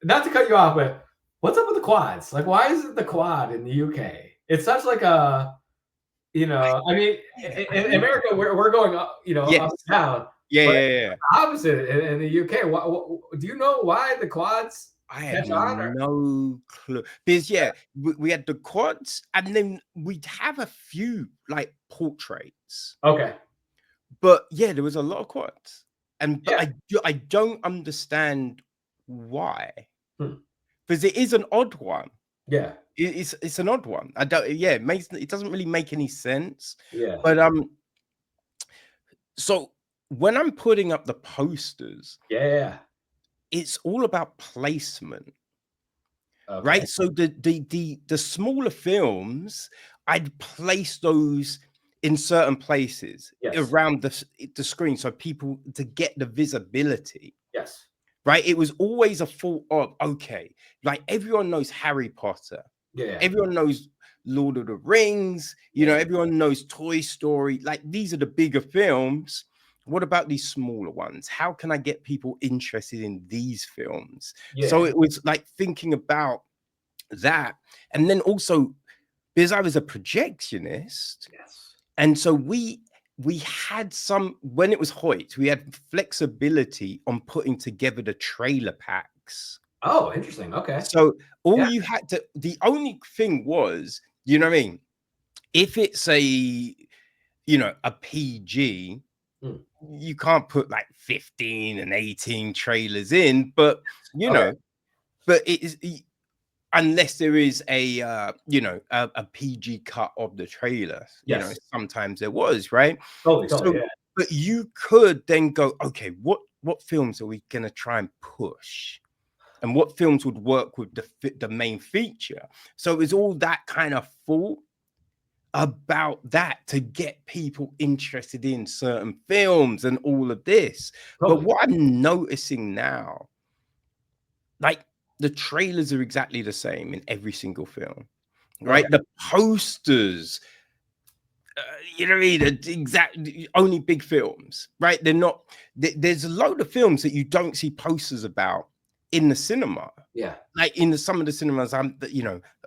not to cut you off, but what's up with the quads? Like, why is it the quad in the UK? It's such like a, you know, I mean, in America, we're going up, you know, up and down. Yeah. Opposite in the UK. Do you know why the quads? I have no clue. Because we had the quads, and then we'd have a few like portraits. Okay. But yeah, there was a lot of quads, but I don't understand why. Because it is an odd one. Yeah. It's an odd one. I don't. Yeah, it doesn't really make any sense. Yeah. But so when I'm putting up the posters, it's all about placement. Okay. Right. So the smaller films, I'd place those in certain places around the screen, so people to get the visibility. Yes. Right. It was always a thought of, okay, like everyone knows Harry Potter. Yeah. Everyone knows Lord of the Rings. You know, everyone knows Toy Story. Like, these are the bigger films. What about these smaller ones? How can I get people interested in these films? Yeah. So it was like thinking about that. And then also, because I was a projectionist, and so we had when it was Hoyt, we had flexibility on putting together the trailer packs. Oh, interesting. Okay. So you had to, the only thing was, you know what I mean? If it's a PG, you can't put like 15 and 18 trailers in, but but it is, unless there is a PG cut of the trailer. You know, sometimes there was, right? Totally. But you could then go, okay, what films are we gonna try and push? And what films would work with the main feature? So it was all that kind of thought about that to get people interested in certain films and all of this. Totally. But what I'm noticing now, like, the trailers are exactly the same in every single film, right? The posters, you know what I mean? Exactly, only big films, right? They're not. There's a load of films that you don't see posters about in the cinema. Yeah, like in some of the cinemas are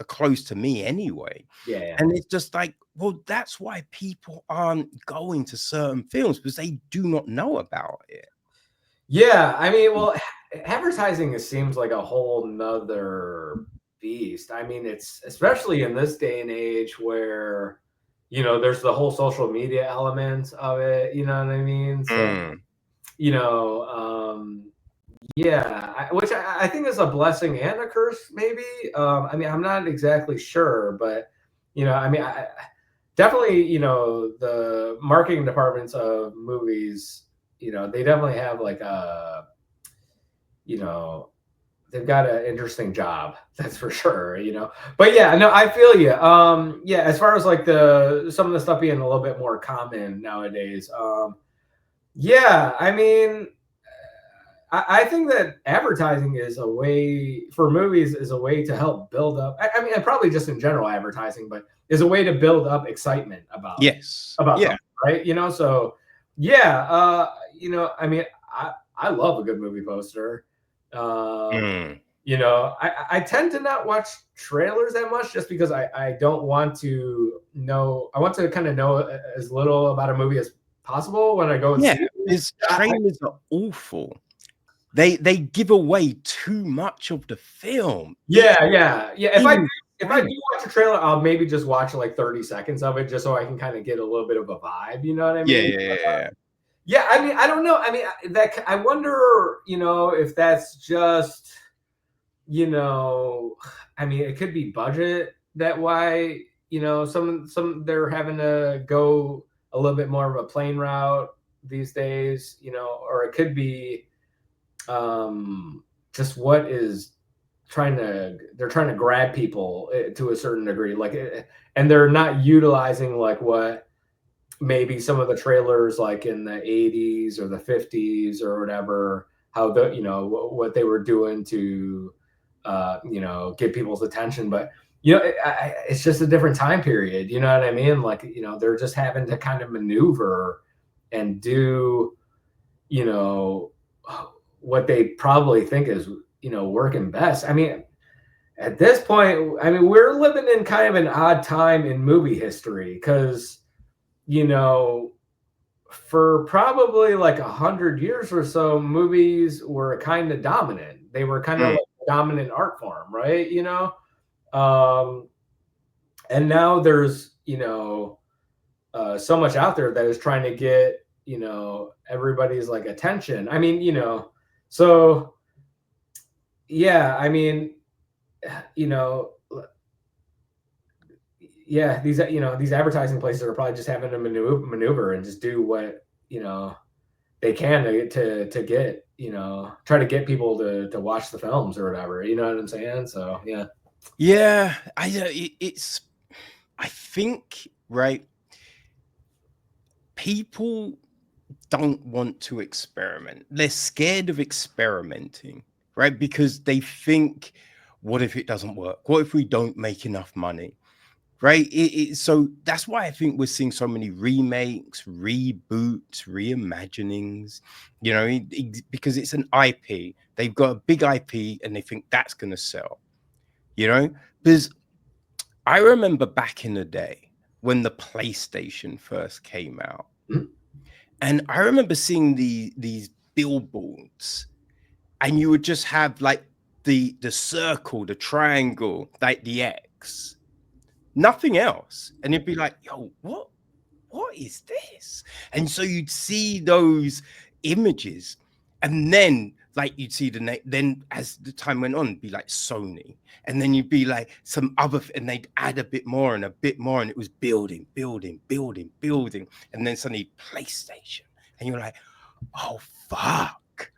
close to me anyway. Yeah. And it's just like, well, that's why people aren't going to certain films, because they do not know about it. Yeah, I mean, well, advertising seems like a whole nother beast. I mean, it's especially in this day and age where, there's the whole social media element of it, you know what I mean? So, which I think is a blessing and a curse, maybe. I mean, I'm not exactly sure, but, I definitely, the marketing departments of movies, they definitely have like they've got an interesting job, that's for sure, But yeah, no, I feel you. As far as like some of the stuff being a little bit more common nowadays, I mean, I think that advertising is a way for movies is a way to help build up. I mean, and probably just in general advertising, but is a way to build up excitement about Yes. something, right? You know, so yeah, you know, I mean, I love a good movie poster. You know, I tend to not watch trailers that much just because I don't want to know. I want to kind of know as little about a movie as possible when I go and see it. Because trailers are awful. They give away too much of the film. Yeah. If I do watch a trailer, I'll maybe just watch like 30 seconds of it just so I can kind of get a little bit of a vibe. You know what I mean? Yeah. I mean, I don't know. I mean, that I wonder, you know, if that's just, you know, I mean, it could be budget that why, you know, some they're having to go a little bit more of a plain route these days, you know, or it could be just what is they're trying to grab people to a certain degree, like, and they're not utilizing like what maybe some of the trailers like in the 80s or the 50s or whatever, how the, you know, what they were doing to you know, get people's attention. But you know, it's just a different time period, you know what I mean? Like, you know, they're just having to kind of maneuver and do, you know, what they probably think is, you know, working best. I mean, at this point, I mean, we're living in kind of an odd time in movie history because, you know, for probably like 100 years or so, movies were kind of dominant. They were kind of like a dominant art form, right? You know, and now there's, you know, so much out there that is trying to get, you know, everybody's like attention. I mean, you know, so yeah, I mean, you know, yeah, these, you know, these advertising places are probably just having to maneuver and just do what, you know, they can to get, you know, try to get people to watch the films or whatever, you know what I'm saying? So Yeah, it's I think, right, people don't want to experiment. They're scared of experimenting, right? Because they think, what if it doesn't work? What if we don't make enough money? Right? So that's why I think we're seeing so many remakes, reboots, reimaginings, you know, because it's an IP. They've got a big IP and they think that's going to sell, you know? Because I remember back in the day when the PlayStation first came out, and I remember seeing these billboards, and you would just have like the circle, the triangle, like the X, nothing else. And you'd be like, yo, what is this? And so you'd see those images, and then like you'd see the name. Then as the time went on, it'd be like Sony, and then you'd be like some other, and they'd add a bit more and a bit more, and it was building, and then suddenly PlayStation, and you're like, oh fuck,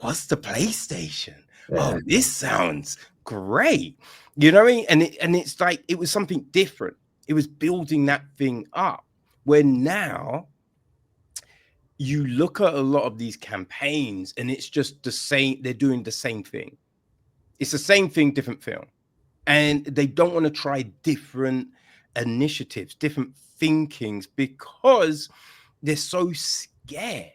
what's the PlayStation? Oh, this sounds great. You know what I mean? And it's like it was something different. It was building that thing up. Where now you look at a lot of these campaigns and it's just the same, they're doing the same thing. It's the same thing, different film. And they don't want to try different initiatives, different thinkings because they're so scared,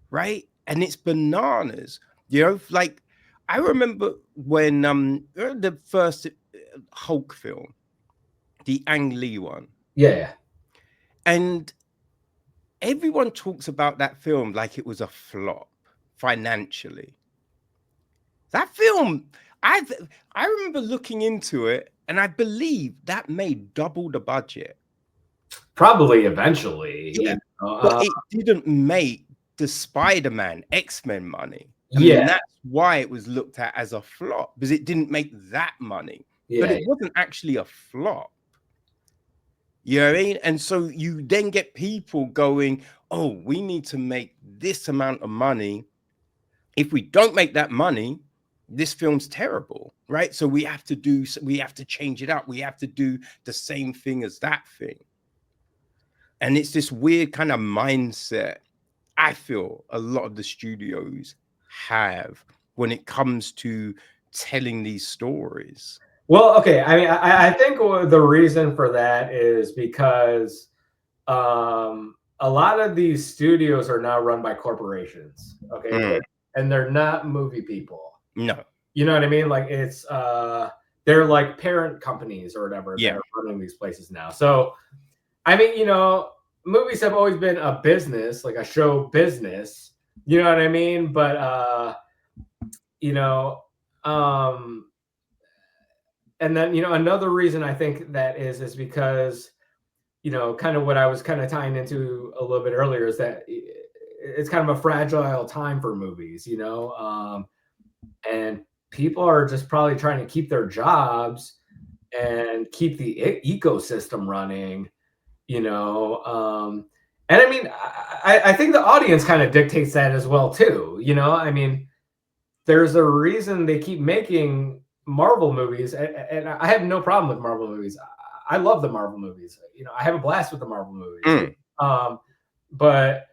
right? And it's bananas, you know, like I remember when the first Hulk film, the Ang Lee one. yeah. And everyone talks about that film like it was a flop financially. That film, I remember looking into it, and I believe that made double the budget. Probably eventually. Yeah, but it didn't make the Spider-Man X-Men money. And that's why it was looked at as a flop, because it didn't make that money. But it wasn't actually a flop. You know what I mean? And so you then get people going, oh, we need to make this amount of money. If we don't make that money, this film's terrible, right? So we have to change it up. We have to do the same thing as that thing. And it's this weird kind of mindset. I feel a lot of the studios have when it comes to telling these stories? Well, okay. I mean, I think the reason for that is because a lot of these studios are now run by corporations. Okay. And they're not movie people. No. You know what I mean? Like it's they're like parent companies or whatever that are running these places now. So I mean, you know, movies have always been a business, like a show business. You know what I mean? But you know, and then, you know, another reason I think that is because, you know, kind of what I was kind of tying into a little bit earlier is that it's kind of a fragile time for movies, you know, and people are just probably trying to keep their jobs and keep the ecosystem running, you know. And I mean, I think the audience kind of dictates that as well, too. You know, I mean, there's a reason they keep making Marvel movies, and I have no problem with Marvel movies. I love the Marvel movies. You know, I have a blast with the Marvel movies. But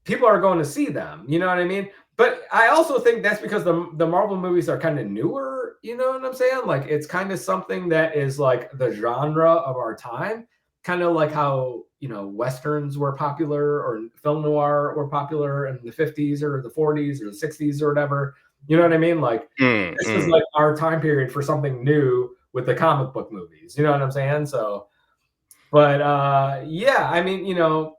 people are going to see them. You know what I mean? But I also think that's because the Marvel movies are kind of newer. You know what I'm saying? Like it's kind of something that is like the genre of our time, kind of like how, you know, Westerns were popular or film noir were popular in the 50s or the 40s or the 60s or whatever. You know what I mean? Like this is like our time period for something new with the comic book movies. You know what I'm saying? So, but yeah, I mean, you know,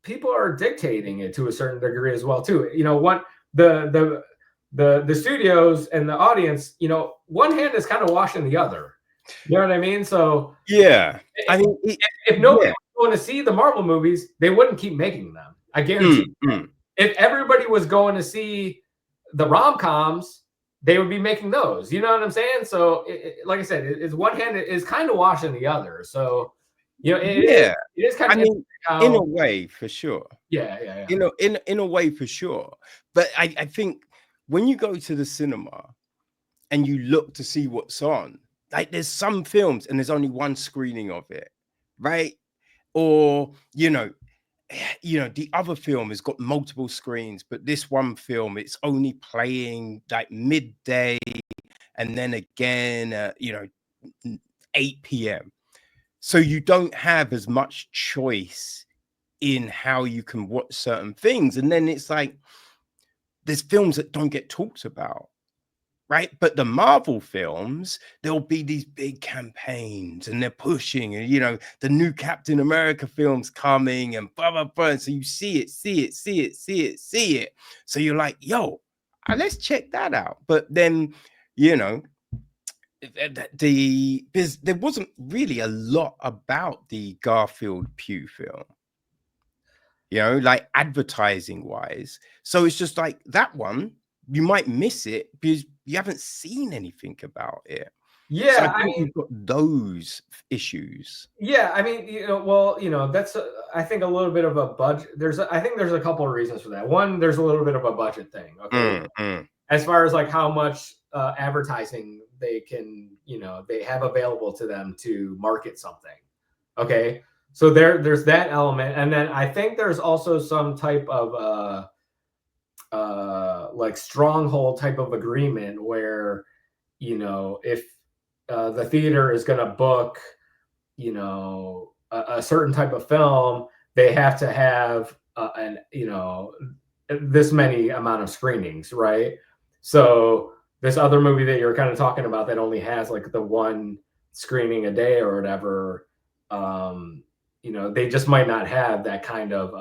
people are dictating it to a certain degree as well too. You know, what the studios and the audience, you know, one hand is kind of washing the other. You know what I mean? So yeah, I mean, if nobody was going to see the Marvel movies, they wouldn't keep making them. I guarantee. If everybody was going to see the rom-coms, they would be making those. You know what I'm saying? So, like I said, it's one hand is kind of washing the other. So, you know, it is kind of. I mean, in a way, for sure. Yeah. You know, in a way, for sure. But I think when you go to the cinema and you look to see what's on, like there's some films and there's only one screening of it, right? Or you know, the other film has got multiple screens, but this one film it's only playing like midday and then again, 8 p.m. So you don't have as much choice in how you can watch certain things. And then it's like there's films that don't get talked about, right? But the Marvel films, there'll be these big campaigns and they're pushing, and the new Captain America film's coming and blah blah blah. And so you see it. So you're like, yo, let's check that out. But then, there wasn't really a lot about the Garfield Pugh film, like advertising wise. So it's just like that one, you might miss it because you haven't seen anything about it. Yeah, so I think you've got those issues. Yeah, I mean, that's I think a little bit of a budget. I think there's a couple of reasons for that. One, there's a little bit of a budget thing. Okay, as far as like how much advertising they can, they have available to them to market something. Okay, so there's that element, and then I think there's also some type of like stronghold type of agreement where, if the theater is going to book, a certain type of film, they have to have this many amount of screenings, right? So this other movie that you're kind of talking about that only has like the one screening a day or whatever, they just might not have that kind of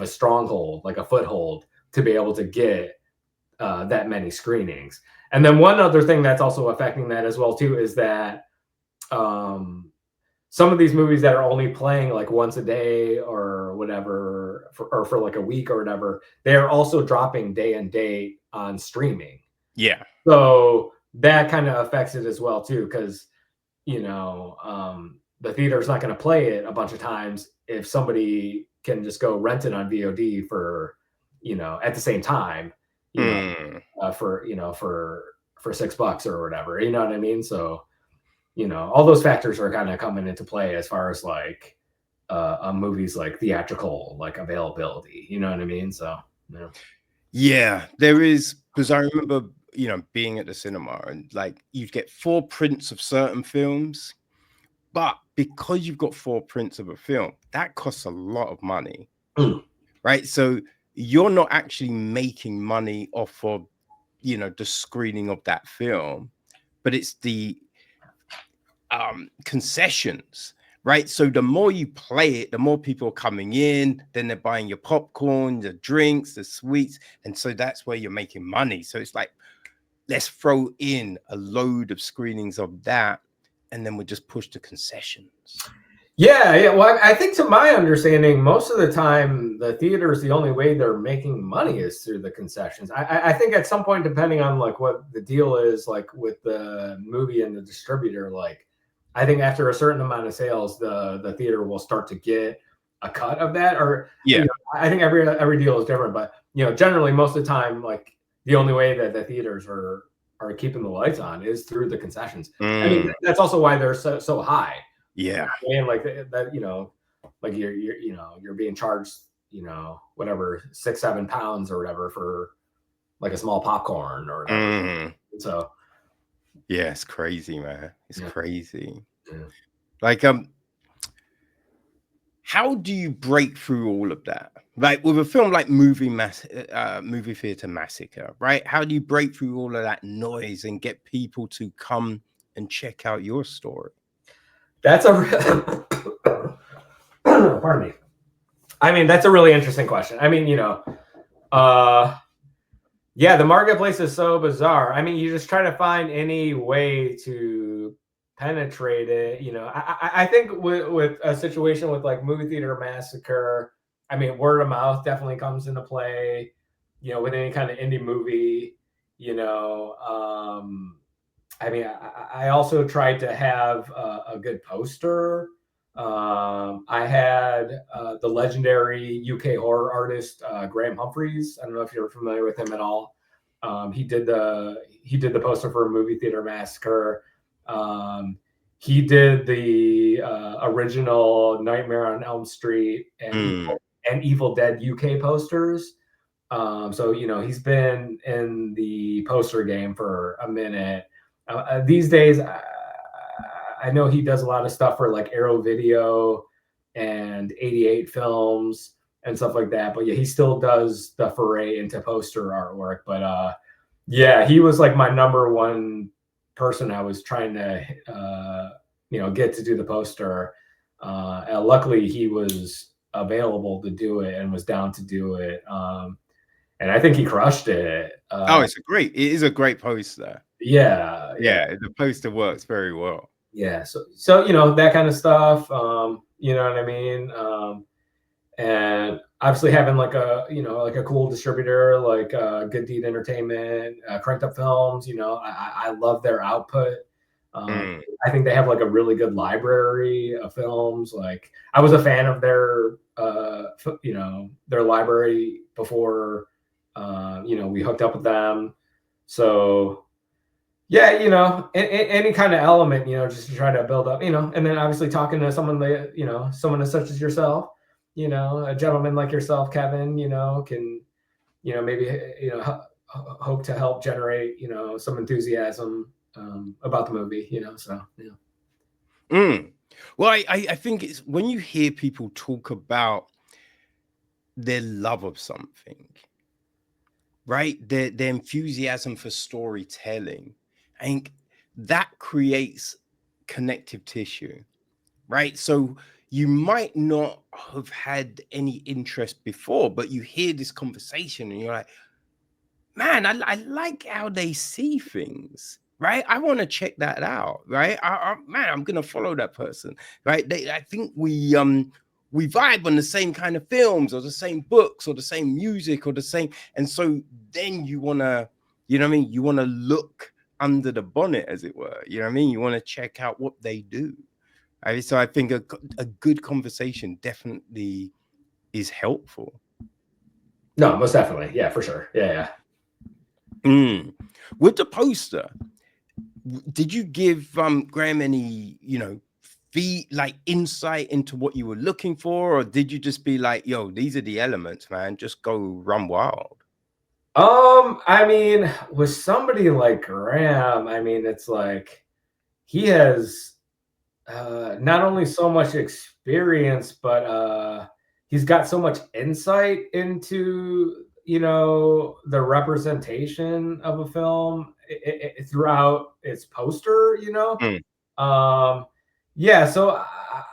a stronghold, like a foothold, to be able to get that many screenings. And then one other thing that's also affecting that as well too is that some of these movies that are only playing like once a day or whatever, for like a week or whatever, they are also dropping day and date on streaming. Yeah. So that kind of affects it as well too, because the theater is not going to play it a bunch of times if somebody can just go rent it on VOD for, at the same time, for $6 or whatever, you know what I mean? So, all those factors are kind of coming into play as far as like a movie's like theatrical, like availability, you know what I mean? So, Yeah, there is, because I remember, being at the cinema and like you'd get 4 prints of certain films, but because you've got 4 prints of a film, that costs a lot of money, right? So you're not actually making money off of, the screening of that film, but it's the concessions, right? So the more you play it, the more people are coming in, then they're buying your popcorn, the drinks, the sweets, and so that's where you're making money. So it's like, let's throw in a load of screenings of that, and then we'll just push the concessions. Yeah. Well, I think to my understanding, most of the time, the theaters, the only way they're making money is through the concessions. I think at some point, depending on like what the deal is, like with the movie and the distributor, like I think after a certain amount of sales, the theater will start to get a cut of that. Or Yeah, I think every deal is different, but generally most of the time, like the only way that the theaters are keeping the lights on is through the concessions. I mean, that's also why they're so high. Yeah. And like that, like you're being charged, whatever, 6-7 pounds or whatever for like a small popcorn or whatever. So yeah, it's crazy, man. It's crazy. Yeah. Like, how do you break through all of that? Like with a film like Movie Theater Massacre, right? How do you break through all of that noise and get people to come and check out your story? That's pardon me. I mean, that's a really interesting question. I mean, yeah, the marketplace is so bizarre. I mean, you just try to find any way to penetrate it. I think with a situation with like Movie Theater Massacre, I mean, word of mouth definitely comes into play. With any kind of indie movie. I mean, I also tried to have a good poster. I had the legendary UK horror artist Graham Humphreys. I don't know if you're familiar with him at all. He did the poster for Movie Theater Massacre. He did the original Nightmare on Elm Street and Evil Dead UK posters. So he's been in the poster game for a minute. These days, I know he does a lot of stuff for like Arrow Video and 88 Films and stuff like that. But yeah, he still does the foray into poster artwork. But yeah, he was like my number one person I was trying to get to do the poster. And luckily, he was available to do it and was down to do it. And I think he crushed it. It is a great poster. Yeah. The poster works very well. Yeah. So that kind of stuff. You know what I mean? And obviously having like a cool distributor like Good Deed Entertainment, Cranked Up Films. I love their output. I think they have like a really good library of films. Like I was a fan of their their library before we hooked up with them. So yeah, any kind of element, just to try to build up, and then obviously talking to someone someone as such as yourself, a gentleman like yourself, Kevin, can, maybe, hope to help generate, some enthusiasm about the movie, so yeah. Well, I think it's when you hear people talk about their love of something, right? Their enthusiasm for storytelling, I think that creates connective tissue, right? So you might not have had any interest before, but you hear this conversation and you're like, man, I like how they see things, right? I want to check that out, right? Man, I'm gonna follow that person, right? I think we vibe on the same kind of films or the same books or the same music or the same, and so then you wanna, you know what I mean? You want to look under the bonnet, as it were. You know what I mean? You want to check out what they do. Right? So I think a good conversation definitely is helpful. No, most definitely. Yeah, for sure. Yeah. With the poster, did you give Graham any, insight into what you were looking for, or did you just be like, yo, these are the elements, man, just go run wild? I mean, with somebody like Graham, I mean, it's like he has not only so much experience, but he's got so much insight into the representation of a film throughout its poster. Mm. Yeah. So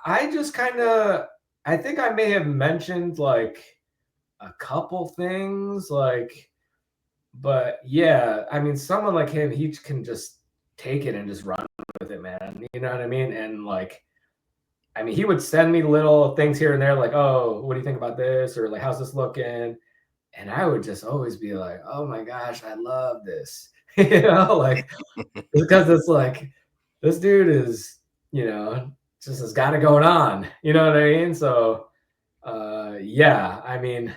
I just kind of I think I may have mentioned like a couple things like. But yeah, I mean, someone like him, he can just take it and just run with it, man. You know what I mean? And like, I mean, he would send me little things here and there, like, "Oh, what do you think about this?" or like, "How's this looking?" And I would just always be like, "Oh my gosh, I love this," like because it's like this dude is, just has got it going on. You know what I mean? So, yeah, I mean,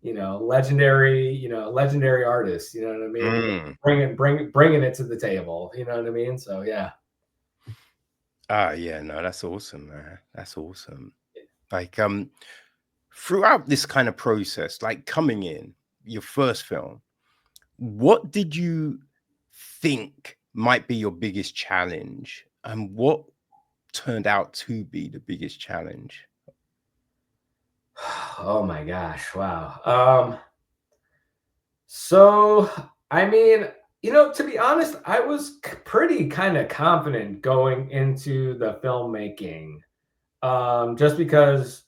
legendary artists, you know what I mean? Mm. Bringing it to the table, you know what I mean? So yeah. Yeah, no, that's awesome, man. That's awesome. Like, throughout this kind of process, like coming in your first film, what did you think might be your biggest challenge, and what turned out to be the biggest challenge? Oh my gosh, wow. So I mean, to be honest, I was pretty kind of confident going into the filmmaking. Just because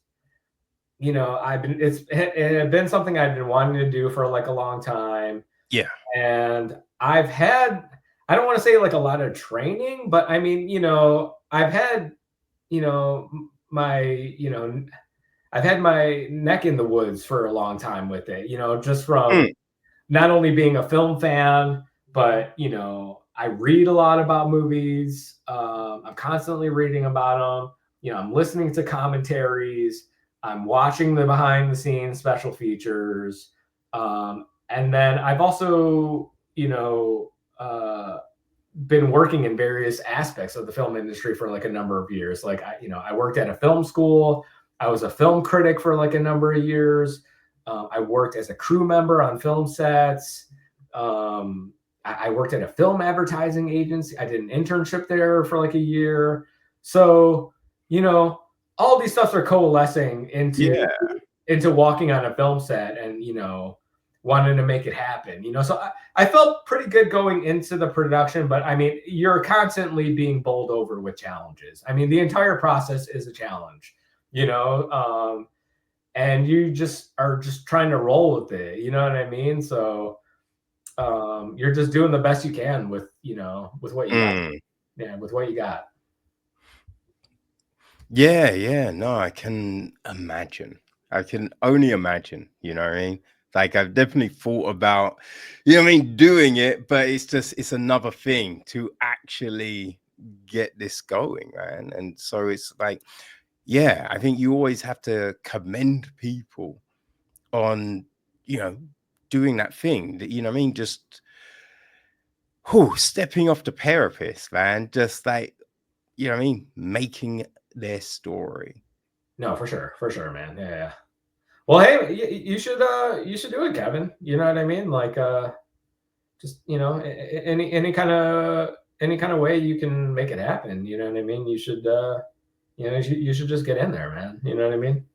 it had been something I've been wanting to do for like a long time. Yeah. And I've had, I don't want to say like a lot of training, but I mean, I've had, you know, my, I've had my neck in the woods for a long time with it, just from Mm. not only being a film fan, but, I read a lot about movies. I'm constantly reading about them. I'm listening to commentaries. I'm watching the behind the scenes special features. And then I've also, been working in various aspects of the film industry for like a number of years. Like I worked at a film school. I was a film critic for like a number of years. I worked as a crew member on film sets. I worked at a film advertising agency. I did an internship there for like a year. So, all these stuffs are coalescing Yeah. into walking on a film set and, wanting to make it happen, So I felt pretty good going into the production, but I mean, you're constantly being bowled over with challenges. I mean, the entire process is a challenge, and you just are just trying to roll with it. You know what I mean? So you're just doing the best you can with, with what you got. Mm. Yeah, with what you got. Yeah, yeah. No, I can imagine. I can only imagine, you know what I mean? Like I've definitely thought about, doing it, but it's another thing to actually get this going, man. And so it's like, yeah, I think you always have to commend people on, you know, doing that thing that, just stepping off the parapet, man. Just like, making their story. No, for sure, man. Yeah, yeah. Well, hey, you should do it, Kevin. You know what I mean? Like, just any kind of way you can make it happen. You know what I mean? You should, you should just get in there, man. You know what I mean?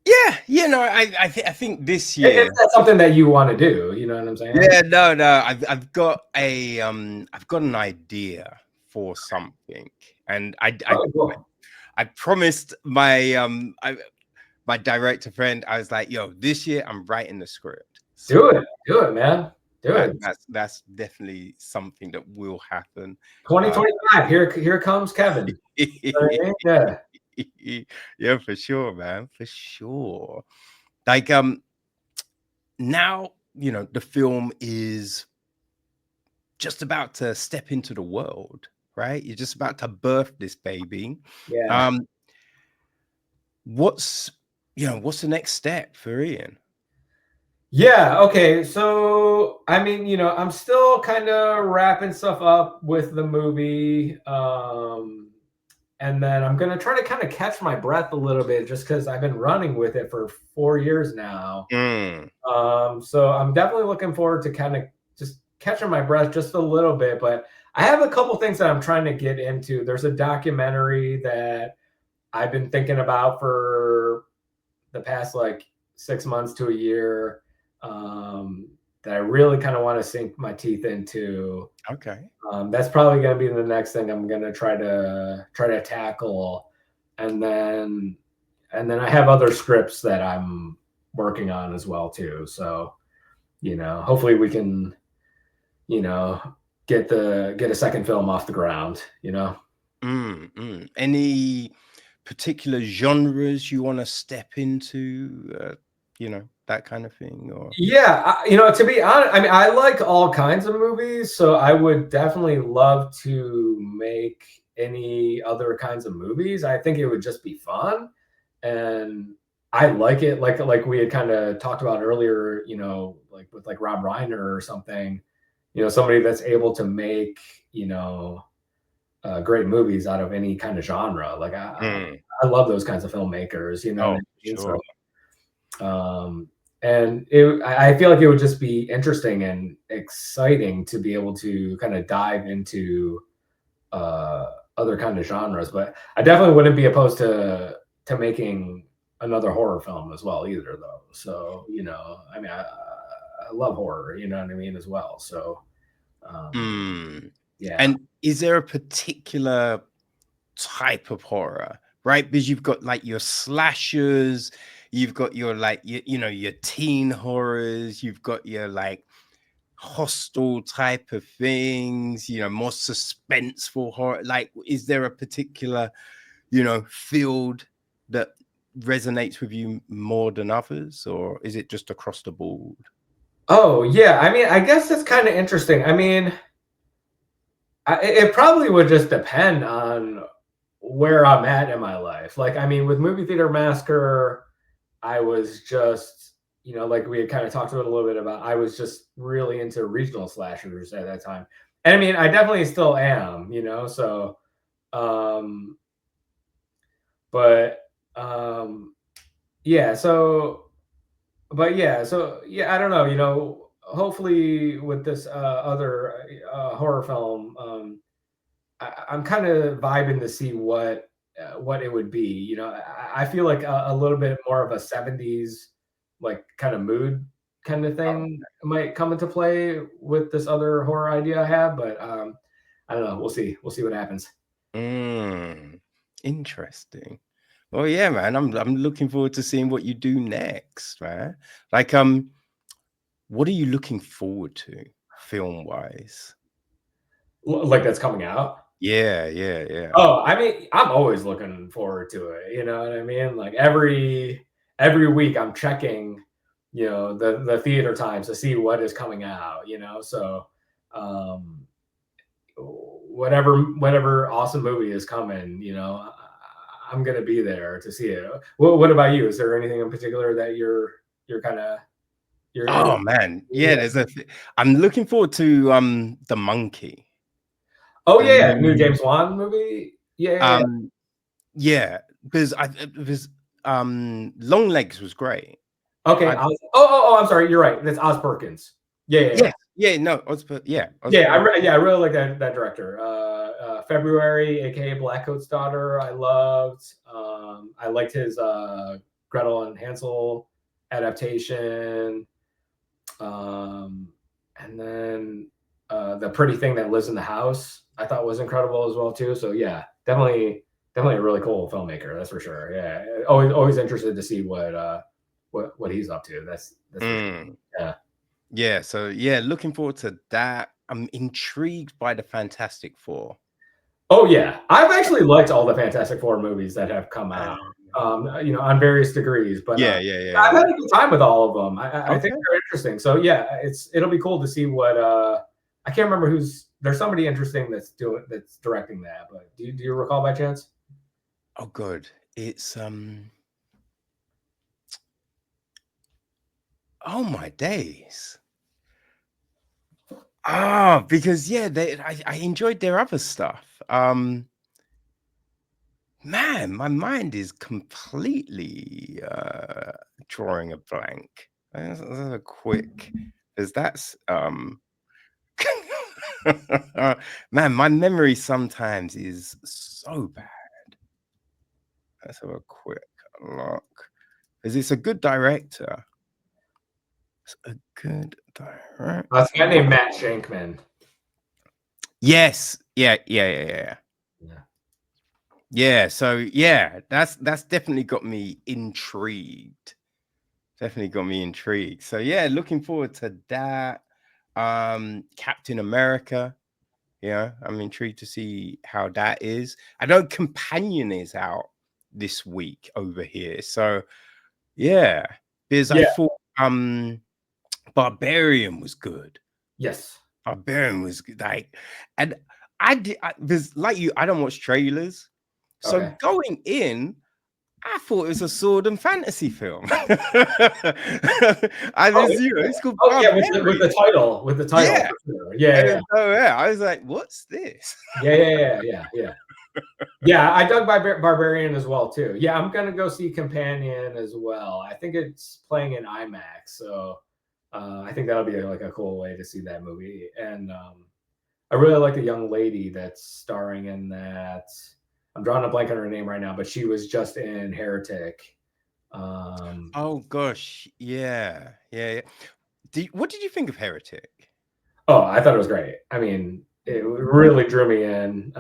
Yeah, I think this If year. that's something that you want to do, you know what I'm saying? Yeah, no, I've got I've got an idea for something, and Oh, cool. I promised my director friend, I was like, yo, this year I'm writing the script. So Do it, man. Do it. that's definitely something that will happen. 2025. Here comes Kevin. You know what I mean? Yeah. Yeah, for sure, man, for sure. Like now, the film is just about to step into the world, right? You're just about to birth this baby. Yeah. Um, what's what's the next step for Ian? Yeah. Okay. So, I mean, I'm still kind of wrapping stuff up with the movie. and then I'm gonna try to kind of catch my breath a little bit, just because I've been running with it for 4 years now. So I'm definitely looking forward to kind of just catching my breath just a little bit. But I have a couple things that I'm trying to get into. There's a documentary that I've been thinking about for the past like 6 months to a year, that I really kind of want to sink my teeth into. Okay. That's probably going to be the next thing I'm going to try to tackle, and then I have other scripts that I'm working on as well too. So, hopefully we can, get a second film off the ground. Any particular genres you want to step into? That kind of thing, or Yeah, to be honest, I mean, I like all kinds of movies, so I would definitely love to make any other kinds of movies. I think it would just be fun, and I like it, like we had kind of talked about earlier, like with like Rob Reiner or something, somebody that's able to make, great movies out of any kind of genre. Like I love those kinds of filmmakers, what I mean? sure. So, and I feel like it would just be interesting and exciting to be able to kind of dive into other kind of genres. But I definitely wouldn't be opposed to making another horror film as well either, though. So, I mean, I love horror, you know what I mean, as well. So, yeah. And is there a particular type of horror, right? Because you've got like your slashers, you've got your like your teen horrors, you've got your like hostile type of things, more suspenseful horror. Like, is there a particular field that resonates with you more than others, or is it just across the board? Oh yeah, I mean, I guess that's kind of interesting. I mean, it probably would just depend on where I'm at in my life. Like, I mean, with Movie Theater Massacre, I was just, like we had kind of talked about a little bit about, I was just really into regional slashers at that time. And I mean, I definitely still am, so, but, yeah, yeah, I don't know, hopefully with this other horror film, I'm kind of vibing to see what it would be. I feel like a little bit more of a 70s like kind of mood kind of thing might come into play with this other horror idea I have, but I don't know. We'll see what happens. Interesting. Well, yeah, man, I'm looking forward to seeing what you do next, man. Like, what are you looking forward to film wise? Like that's coming out. Yeah. Oh, I mean, I'm always looking forward to it. You know what I mean? Like every week I'm checking, the theater times to see what is coming out, So whatever awesome movie is coming, I'm gonna be there to see it. What about you? Is there anything in particular that you're kind of Oh man, yeah. I'm looking forward to The Monkey. Oh The yeah, new new James Wan movie. Yeah. yeah, because Long Legs was great. Okay. I'm sorry. You're right. That's Oz Perkins. Yeah. No, yeah, I really like that director. February, aka Blackcoat's Daughter. I loved. I liked his Gretel and Hansel adaptation. And then The Pretty Thing That Lives in the House, I thought was incredible as well too. So yeah, definitely a really cool filmmaker. That's for sure. Yeah, always interested to see what he's up to. That's for sure. Yeah. So yeah, looking forward to that. I'm intrigued by the Fantastic Four. Oh yeah, I've actually liked all the Fantastic Four movies that have come out. On various degrees, but Yeah. I've had a good time with all of them. I think Okay. they're interesting. So yeah, it'll be cool to see what I can't remember there's somebody interesting that's directing that, but do you recall by chance? Oh, good. It's oh my days. Because yeah, I enjoyed their other stuff. Man, my mind is completely drawing a blank. That's a quick, because that's man, my memory sometimes is so bad. Let's have a quick look. Because it's a good director. It's a good director. It's a guy named Matt Shankman. Yes. Yeah. Yeah. Yeah. So yeah, that's definitely got me intrigued. Definitely got me intrigued. So yeah, looking forward to that. Captain America. Yeah, I'm intrigued to see how that is. I know Companion is out this week over here. So yeah, because I thought Barbarian was good. Yes. Barbarian was good. Like, and because like you, I don't watch trailers. So going in, I thought it was a sword and fantasy film. I was, it's called Barbarian. with the title. Yeah. Sure. Yeah. So yeah, I was like, what's this? Yeah. Yeah, I dug Barbarian as well too. Yeah, I'm gonna go see Companion as well. I think it's playing in IMAX, so I think that'll be like a cool way to see that movie. And I really like the young lady that's starring in that. I'm drawing a blank on her name right now, but she was just in Heretic. Oh gosh, yeah. What did you think of Heretic? Oh, I thought it was great. I mean, it really drew me in.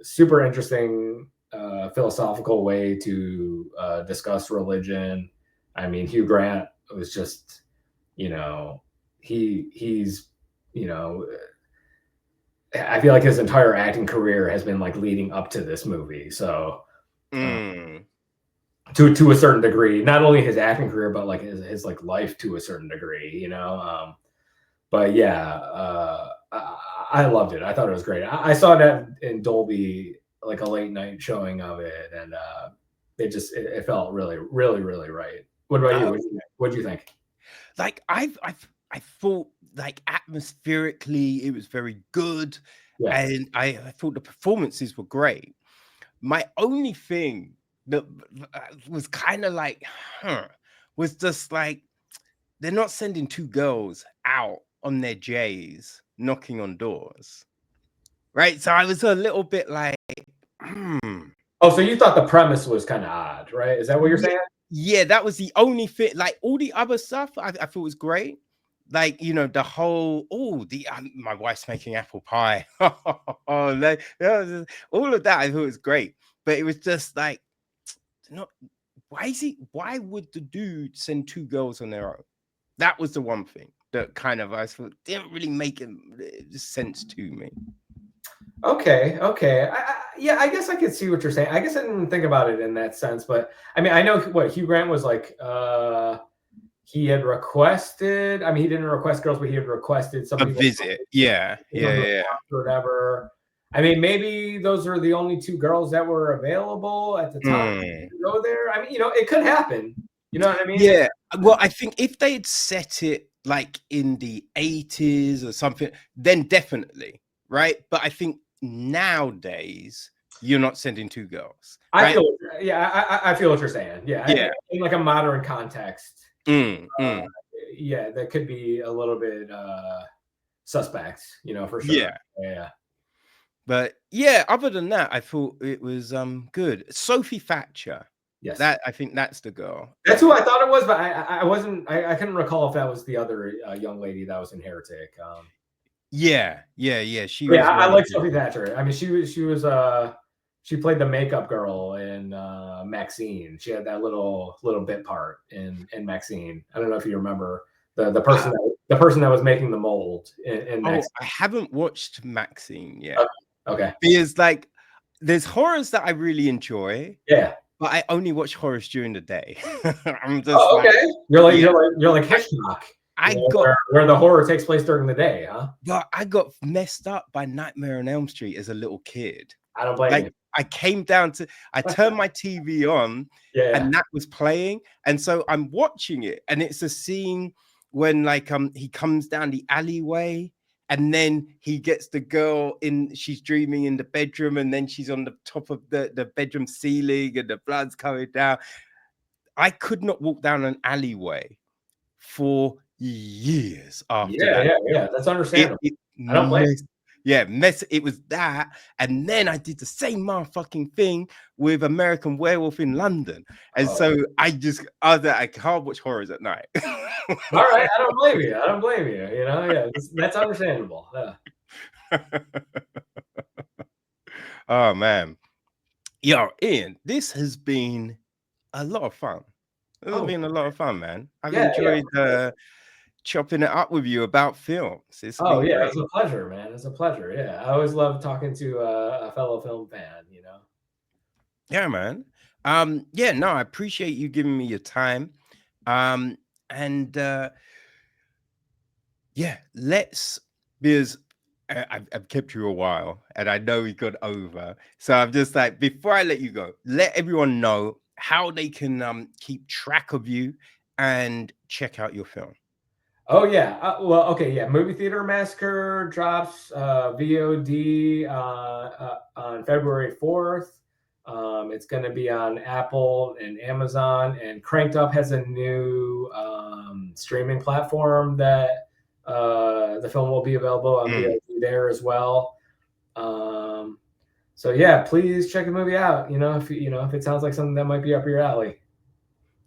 Super interesting philosophical way to discuss religion. I mean, Hugh Grant was just, he's, I feel like his entire acting career has been like leading up to this movie. So to a certain degree, not only his acting career, but like his like life to a certain degree, but yeah, I loved it. I thought it was great. I saw that in Dolby, like a late night showing of it, and it felt really, really, really right. What about you? What do you think? Like I thought, like atmospherically, it was very good, and I thought the performances were great. My only thing that was kind of like, was just like they're not sending two girls out on their J's knocking on doors, right? So I was a little bit like, Oh, so you thought the premise was kind of odd, right? Is that what you're saying? Yeah, that was the only thing. Like all the other stuff, I thought was great. Like, the whole, my wife's making apple pie. All of that, I thought was great. But it was just like, why would the dude send two girls on their own? That was the one thing that kind of I thought didn't really make sense to me. Okay. I guess I could see what you're saying. I guess I didn't think about it in that sense, but I mean, I know what Hugh Grant was like. He had requested. I mean, he didn't request girls, but he had requested somebody a visit. Yeah. Or whatever. I mean, maybe those are the only two girls that were available at the time to go there. I mean, it could happen. You know what I mean? Yeah. Well, I think if they had set it like in the 80s or something, then definitely, right? But I think nowadays you're not sending two girls. Right? I feel what you're saying. Yeah. In like a modern context. Yeah, that could be a little bit suspect, for sure. Yeah. But yeah, other than that, I thought it was good. Sophie Thatcher. Yes. I think that's the girl. That's who I thought it was, but I couldn't recall if that was the other young lady that was in Heretic. Yeah. I like Sophie Thatcher. I mean, she played the makeup girl in Maxine. She had that little bit part in Maxine. I don't know if you remember the person that was making the mold in Maxine. I haven't watched Maxine yet. Okay. Because like there's horrors that I really enjoy. Yeah. But I only watch horrors during the day. I'm just okay. You're like Hitchcock. Where the horror takes place during the day, huh? But I got messed up by Nightmare on Elm Street as a little kid. I don't blame you. I came down to, I turned my TV on, and that was playing, and so I'm watching it, and it's a scene when like he comes down the alleyway, and then he gets the girl in, she's dreaming in the bedroom, and then she's on the top of the bedroom ceiling and the blood's coming down. I could not walk down an alleyway for years after that. Yeah. That's understandable. I don't blame you. It was that, and then I did the same motherfucking thing with American Werewolf in London, and so I was like, I can't watch horrors at night. All right, I don't blame you. You know, yeah, that's understandable. Yeah. Oh man, yo, Ian, this has been a lot of fun. This has been a lot of fun, man. I've enjoyed chopping it up with you about films. It's great. It's a pleasure, man. It's a pleasure. Yeah, I always love talking to a fellow film fan. You know. Yeah, man. No, I appreciate you giving me your time. Because I've kept you a while, and I know we got over. So I'm just like, before I let you go, let everyone know how they can keep track of you and check out your film. Oh yeah, Movie Theater Massacre drops VOD on February 4th. It's going to be on Apple and Amazon, and Cranked Up has a new streaming platform that the film will be available on VOD there as well. So yeah, please check the movie out. If it sounds like something that might be up your alley.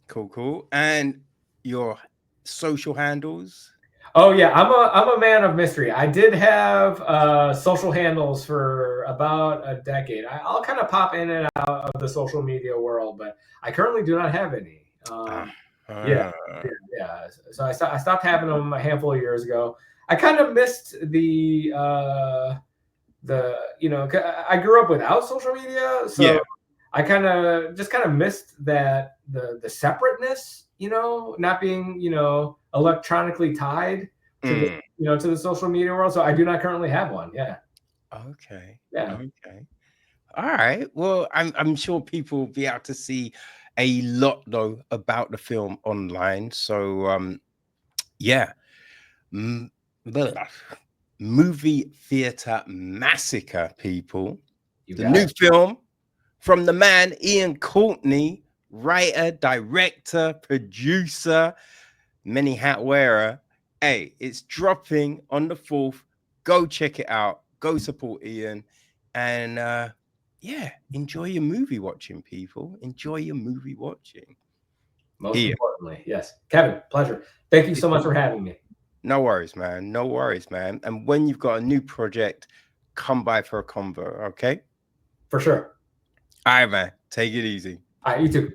Cool. And your social handles? Oh yeah, I'm a man of mystery. I did have social handles for about a decade. I'll kind of pop in and out of the social media world, but I currently do not have any. Yeah. So I stopped having them a handful of years ago. I kind of missed I grew up without social media, so I kind of missed that the separateness, not being electronically tied to to the social media world. So I do not currently have one. Yeah. Okay. Yeah. Okay. All right. Well, I'm sure people will be able to see a lot though about the film online. So Movie Theater Massacre, people. The new film from the man Ian Courtney, writer, director, producer, many hat wearer. Hey, it's dropping on the 4th. Go check it out. Go support Ian. And enjoy your movie watching, people. Enjoy your movie watching. Most importantly, yes. Kevin, pleasure. Thank you so much for having me. No worries, man. No worries, man. And when you've got a new project, come by for a convo, okay? For sure. All right, man. Take it easy. All right, you too.